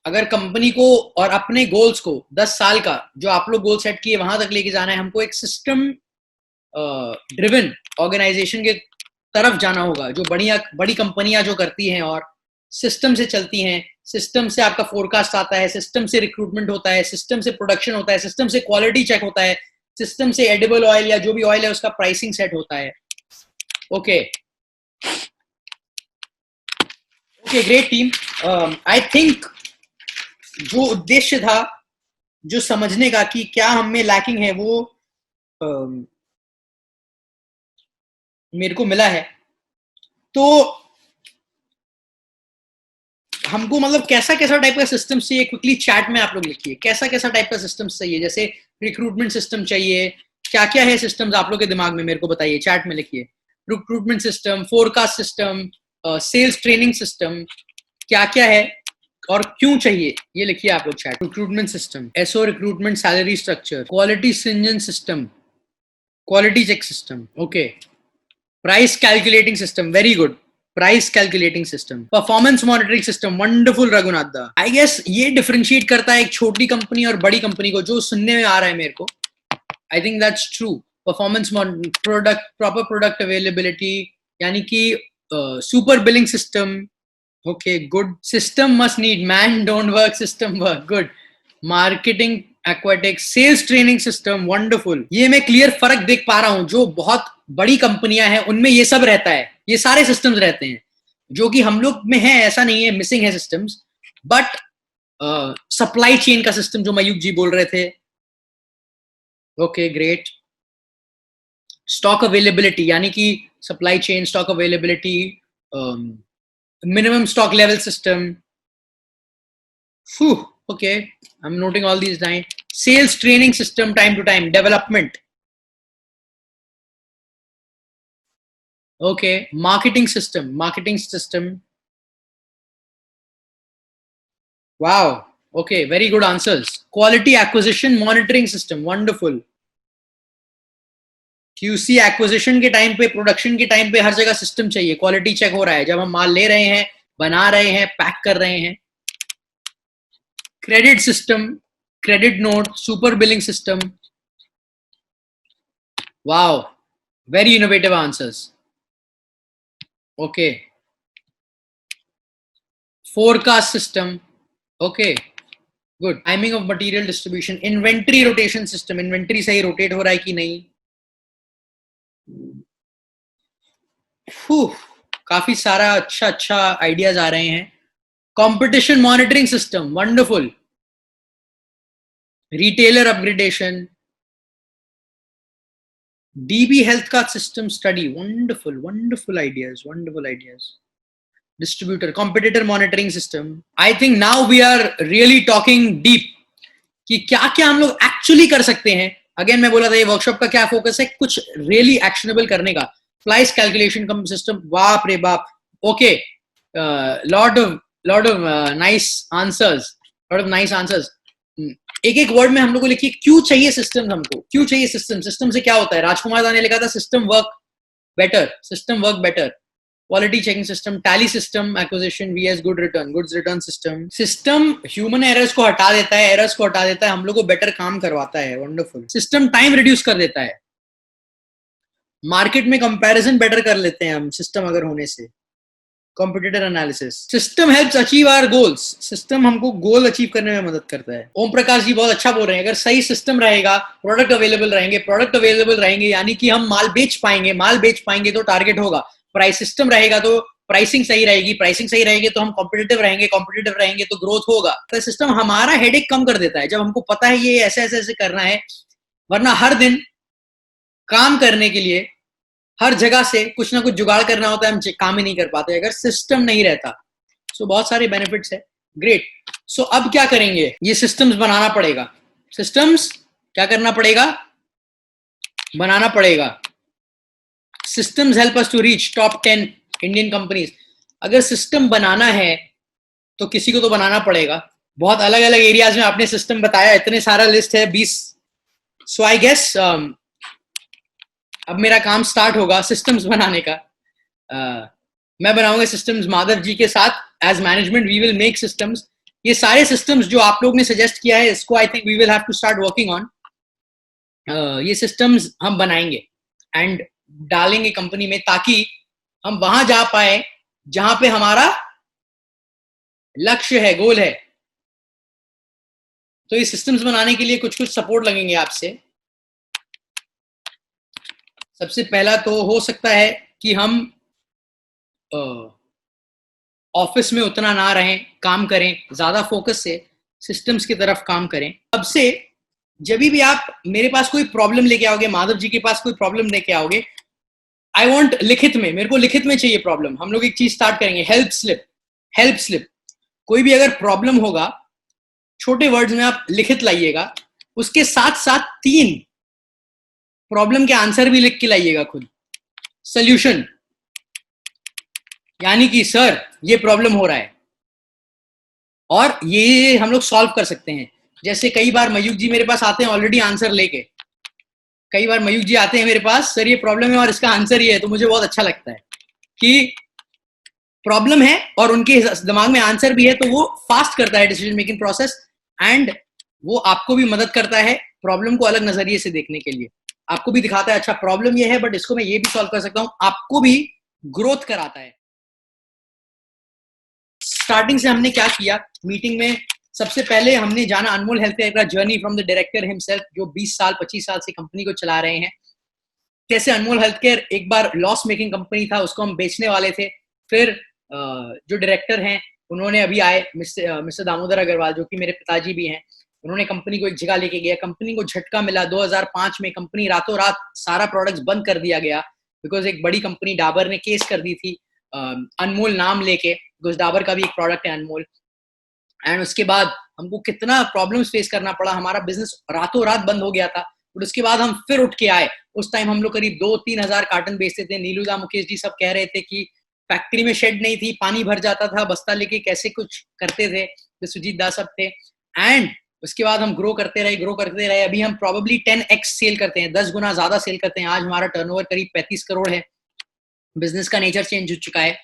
अगर कंपनी को और अपने गोल्स को 10 साल का जो आप लोग गोल सेट किए वहां तक लेके जाना है, हमको एक सिस्टम ड्रिवन ऑर्गेनाइजेशन के तरफ जाना होगा, जो बड़ी कंपनियां जो करती हैं और सिस्टम से चलती हैं। सिस्टम से आपका फोरकास्ट आता है, सिस्टम से रिक्रूटमेंट होता है, सिस्टम से प्रोडक्शन होता है, सिस्टम से क्वालिटी चेक होता है, सिस्टम से एडिबल ऑयल या जो भी ऑयल है उसका प्राइसिंग सेट होता है। Okay, great team. I think जो उद्देश्य था जो समझने का कि क्या हम में लैकिंग है, वो मेरे को मिला है। तो हमको मतलब कैसा टाइप का सिस्टम चाहिए, क्विकली चैट में आप लोग लिखिए कैसा टाइप का सिस्टम चाहिए। जैसे रिक्रूटमेंट सिस्टम चाहिए, क्या है सिस्टम्स आप लोग के दिमाग में, मेरे को बताइए, चैट में लिखिए। Recruitment system, forecast system, sales training system, क्या है और क्यों चाहिए, ये लिखिए आप लोग chat. Recruitment system, SO recruitment salary structure, quality सिंजन system, quality check system, okay. Price calculating system, very good, price calculating system. Performance monitoring system, wonderful Raghunath da. I guess ये डिफरेंशिएट करता है एक छोटी कंपनी और बड़ी कंपनी को, जो सुनने में आ रहा है मेरे को। I think that's true. Performance product, proper product availability, यानी कि super billing system, okay good. System must need man, don't work, system work, good. Marketing aquatics, sales training system, wonderful. ये मैं क्लियर फर्क देख पा रहा हूं, जो बहुत बड़ी कंपनियां हैं उनमें ये सब रहता है, ये सारे सिस्टम्स रहते हैं, जो कि हम लोग में है ऐसा नहीं है, मिसिंग है सिस्टम्स। बट सप्लाई चेन का सिस्टम जो मयूक जी बोल रहे थे, ओके ग्रेट। स्टॉक अवेलेबिलिटी, यानी कि supply chain, stock availability, minimum stock level system, okay, I'm noting all these down. Sales training system, time to time development, okay. Marketing system, wow, okay, very good answers. Quality acquisition monitoring system, wonderful. QC acquisition के time पे, production के time पे हर जगह system चाहिए, quality check हो रहा है जब हम माल ले रहे हैं, बना रहे हैं, पैक कर रहे हैं। Credit system, credit note, super billing system, wow, very innovative answers, okay. Forecast system, okay good. Timing of material distribution, inventory rotation system, inventory सही रोटेट हो रहा है कि नहीं। काफी सारा अच्छा आइडियाज आ रहे हैं। Competition monitoring system, wonderful. Retailer upgradation, DB health का system study, wonderful ideas. Distributor, competitor monitoring system. I think now we are really talking deep. कि क्या क्या हम लोग एक्चुअली कर सकते हैं. अगेन मैं बोला था ये वर्कशॉप का क्या फोकस है, कुछ रियली एक्शनेबल करने का. प्राइस कैलकुलेशन कम सिस्टम, बाप रे बाप. Okay, lot of nice answers. एक एक वर्ड में हम लोग को लिखिए क्यों चाहिए सिस्टम. हमको क्यों चाहिए सिस्टम. सिस्टम से क्या होता है. राजकुमार दा ने लिखा था system work better. Quality checking system, tally system, acquisition, VS goods return system. System human errors को हटा देता है, हम लोग को बेटर काम करवाता है. वंडरफुल. सिस्टम टाइम रिड्यूस कर देता है. मार्केट में कंपैरिजन बेटर कर लेते हैं हम सिस्टम अगर होने से. Competitor analysis. System helps achieve our goals. System हमको गोल अचीव करने में मदद करता है. ओम प्रकाश जी बहुत अच्छा बोल रहे हैं. अगर सही सिस्टम रहेगा, प्रोडक्ट अवेलेबल रहेंगे यानी कि हम माल बेच पाएंगे तो टारगेट होगा. प्राइस सिस्टम रहेगा तो प्राइसिंग सही रहेगी तो हम कॉम्पिटिटिव रहेंगे तो ग्रोथ होगा. तो सिस्टम हमारा हेडेक कम कर देता है जब हमको पता है ये ऐसे करना है. वरना हर दिन काम करने के लिए हर जगह से कुछ ना कुछ जुगाड़ करना होता है, हम काम ही नहीं कर पाते अगर सिस्टम नहीं रहता. सो बहुत सारे बेनिफिट्स है. ग्रेट. सो अब क्या करेंगे, ये सिस्टम्स बनाना पड़ेगा. सिस्टम्स क्या करना पड़ेगा, बनाना पड़ेगा. Systems help us to reach top 10 Indian companies. अगर सिस्टम बनाना है तो किसी को तो बनाना पड़ेगा. बहुत अलग अलग एरियाज में आपने सिस्टम बताया, इतने सारा लिस्ट है 20. सो आई गेस अब मेरा काम स्टार्ट होगा सिस्टम्स बनाने का. मैं बनाऊंगा सिस्टम्स माधव जी के साथ. As management we will make systems. ये सारे सिस्टम्स जो आप लोग ने सजेस्ट किया है इसको I think we will have to start working on. ये सिस्टम्स हम बनाएंगे एंड डालेंगे कंपनी में ताकि हम वहां जा पाए जहां पे हमारा लक्ष्य है, गोल है. तो ये सिस्टम्स बनाने के लिए कुछ सपोर्ट लगेंगे आपसे. सबसे पहला तो हो सकता है कि हम ऑफिस में उतना ना रहें, काम करें ज्यादा फोकस से सिस्टम्स की तरफ काम करें. अब से जब भी आप मेरे पास कोई प्रॉब्लम लेके आओगे, माधव जी के पास कोई प्रॉब्लम लेके आओगे, आई वांट लिखित में, मेरे को लिखित में चाहिए प्रॉब्लम. हम लोग एक चीज स्टार्ट करेंगे, हेल्प स्लिप. कोई भी अगर प्रॉब्लम होगा छोटे वर्ड्स में आप लिखित लाइएगा. उसके साथ साथ 3 प्रॉब्लम के आंसर भी लिख के लाइएगा खुद. सॉल्यूशन यानी कि सर ये प्रॉब्लम हो रहा है और ये हम लोग सॉल्व कर सकते हैं. जैसे कई बार मयूख जी मेरे पास आते हैं ऑलरेडी आंसर लेके. कई बार मयूख जी आते हैं मेरे पास, सर ये प्रॉब्लम है और इसका आंसर ये है. तो मुझे बहुत अच्छा लगता है कि प्रॉब्लम है और उनके दिमाग में आंसर भी है, तो वो फास्ट करता है डिसीजन मेकिंग प्रोसेस एंड वो आपको भी मदद करता है प्रॉब्लम को अलग नजरिए से देखने के लिए. आपको भी दिखाता है अच्छा प्रॉब्लम ये है बट इसको मैं ये भी सॉल्व कर सकता हूं. आपको भी ग्रोथ कराता है. स्टार्टिंग से हमने क्या किया मीटिंग में, सबसे पहले हमने जाना अनमोल हेल्थ केयर का journey from the director himself जो 20 साल 25 साल से कंपनी को चला रहे हैं. कैसे अनमोल हेल्थ केयर एक बार लॉस मेकिंग कंपनी था, उसको हम बेचने वाले थे. फिर जो डायरेक्टर हैं उन्होंने अभी आए मिस्टर दामोदर अग्रवाल जो कि मेरे पिताजी भी हैं. उन्होंने कंपनी को एक जगह लेके गया. कंपनी को झटका मिला 2005 में. कंपनी रातों रात सारा प्रोडक्ट्स बंद कर दिया गया बिकॉज एक बड़ी कंपनी डाबर ने केस कर दी थी अनमोल नाम लेके, बिकॉज डाबर का भी एक प्रोडक्ट है अनमोल. एंड उसके बाद हमको कितना प्रॉब्लम्स फेस करना पड़ा. हमारा बिजनेस रातों रात बंद हो गया था. बट उसके बाद हम फिर उठ के आए. उस टाइम हम लोग करीब 2-3 हजार कार्टन बेचते थे. नीलूदा मुकेश जी सब कह रहे थे कि फैक्ट्री में शेड नहीं थी, पानी भर जाता था, बस्ता लेके कैसे कुछ करते थे. तो सुजीत दास सब थे. एंड उसके बाद हम ग्रो करते रहे. अभी हम प्रोबेबली 10x सेल करते हैं, 10 गुना ज्यादा सेल करते हैं. आज हमारा टर्नओवर करीब 35 करोड़ है. बिजनेस का नेचर चेंज हो चुका है.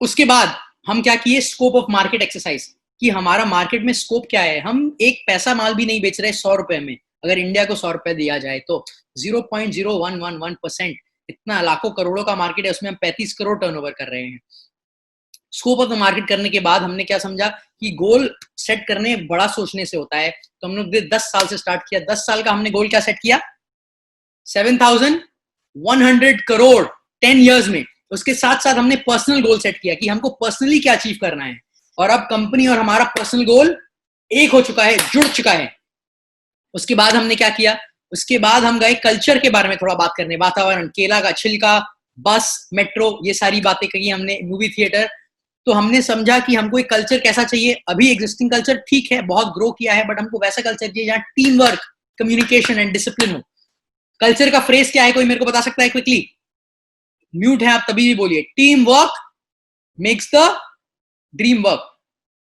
उसके बाद हम क्या किए, स्कोप ऑफ मार्केट एक्सरसाइज कि हमारा मार्केट में स्कोप क्या है. हम एक पैसा माल भी नहीं बेच रहे 100 रुपए में. अगर इंडिया को 100 रुपए दिया जाए तो 0.0111%, इतना लाखों करोड़ों का मार्केट है, उसमें हम 35 करोड़ टर्नओवर कर रहे हैं. स्कोप ऑफ द मार्केट करने के बाद हमने क्या समझा कि गोल सेट करने बड़ा सोचने से होता है. तो हमने 10 साल से स्टार्ट किया. 10 साल का हमने गोल क्या सेट किया, 7,100 करोड़ 10 इयर्स में. उसके साथ साथ हमने पर्सनल गोल सेट किया कि हमको पर्सनली क्या अचीव करना है. और अब कंपनी और हमारा पर्सनल गोल एक हो चुका है, जुड़ चुका है. उसके बाद हमने क्या किया, उसके बाद हम गए कल्चर के बारे में थोड़ा बात करने. वातावरण, केला का छिलका, बस, मेट्रो, ये सारी बातें कही हमने. मूवी थिएटर, तो हमने समझा कि हमको एक कल्चर कैसा चाहिए। अभी एग्जिस्टिंग कल्चर ठीक है, बहुत ग्रो किया है, बट हमको वैसा कल्चर चाहिए जहाँ team work, communication and discipline हो। कल्चर का फ्रेज क्या है, कोई मेरे को बता सकता है क्विकली? म्यूट है आप तभी भी बोलिए। Team work makes the dream work.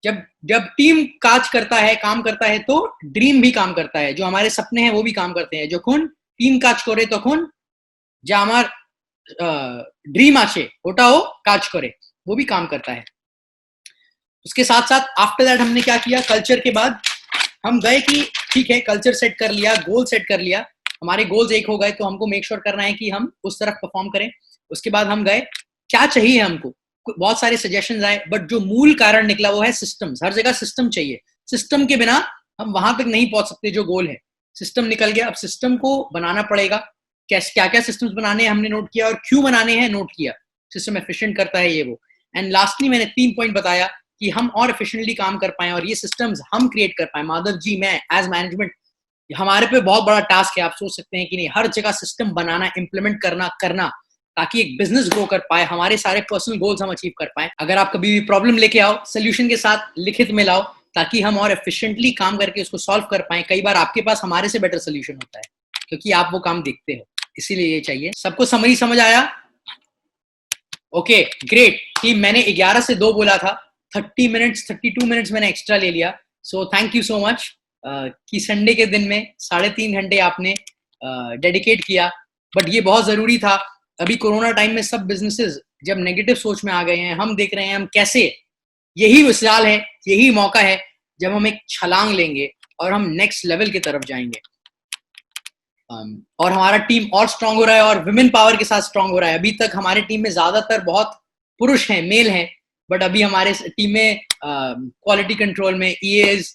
जब टीम काज करता है, काम करता है, तो ड्रीम भी काम करता है। जो हमारे सपने हैं वो भी काम करते हैं। যখন टीम কাজ করে তখন যা আমার ड्रीम আছে ওটাও কাজ করে, वो भी काम करता है। उसके साथ साथ आफ्टर दैट हमने क्या किया, कल्चर के बाद हम गए कि ठीक है कल्चर सेट कर लिया, गोल सेट कर लिया, हमारे गोल्स एक हो गए, तो हमको मेक श्योर करना है कि हम उस तरफ परफॉर्म करें। उसके बाद हम गए क्या चाहिए हमको, बहुत सारे सजेशंस आए, बट जो मूल कारण निकला वो है सिस्टम्स। हर जगह सिस्टम चाहिए, सिस्टम के बिना हम वहां तक नहीं पहुंच सकते जो गोल है। सिस्टम निकल गया, अब सिस्टम को बनाना पड़ेगा। क्या क्या सिस्टम्स बनाने हैं हमने नोट किया, और क्यों बनाने हैं नोट किया। सिस्टम एफिशिएंट करता है ये वो। एंड लास्टली मैंने 3 पॉइंट बताया कि हम और एफिशिएंटली काम कर पाए और ये सिस्टम्स हम क्रिएट कर पाए। माधव जी, मैं एज मैनेजमेंट, हमारे पे बहुत बड़ा टास्क है। आप सोच सकते हैं कि नहीं, हर जगह सिस्टम बनाना, इंप्लीमेंट करना ताकि एक बिजनेस ग्रो कर पाए, हमारे सारे पर्सनल गोल्स हम अचीव कर पाए। अगर आप कभी भी प्रॉब्लम लेके आओ, सोल्यूशन के साथ लिखित में लाओ, ताकि हम और एफिशिएंटली काम करके उसको सॉल्व कर पाए। कई बार आपके पास हमारे से बेटर सोल्यूशन होता है, क्योंकि आप वो काम देखते हो, इसीलिए ये चाहिए। सबको समझ आया? Okay great. कि मैंने 11 से 2 बोला था, 32 मिनट्स मैंने एक्स्ट्रा ले लिया। So thank you so much कि संडे के दिन में 3.5 घंटे आपने डेडिकेट किया, बट ये बहुत जरूरी था। अभी कोरोना टाइम में सब बिजनेसेस जब नेगेटिव सोच में आ गए हैं, हम देख रहे हैं हम कैसे, यही विशाल है, यही मौका है जब हम एक छलांग लेंगे और हम नेक्स्ट लेवल की तरफ जाएंगे। और हमारा टीम और स्ट्रांग हो रहा है और विमेन पावर के साथ स्ट्रांग हो रहा है। अभी तक हमारे टीम में ज्यादातर बहुत पुरुष हैं, मेल हैं, बट अभी हमारे टीम में क्वालिटी कंट्रोल में EAs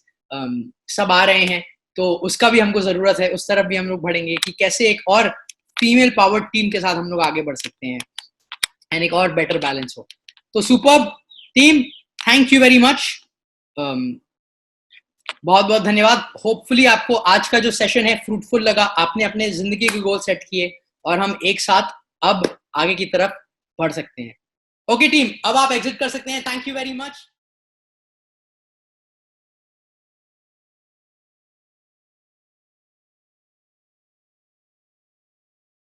सब आ रहे हैं, तो उसका भी हमको जरूरत है। उस तरफ भी हम लोग बढ़ेंगे कि कैसे एक और फीमेल पावर्ड टीम के साथ हम लोग आगे बढ़ सकते हैं एंड एक और बेटर बैलेंस हो। तो superb team, thank you very much, बहुत बहुत धन्यवाद। होपफुली आपको आज का जो सेशन है फ्रूटफुल लगा, आपने अपने जिंदगी के गोल सेट किए और हम एक साथ अब आगे की तरफ बढ़ सकते हैं। ओके टीम, अब आप एग्जिट कर सकते हैं। Thank you very much.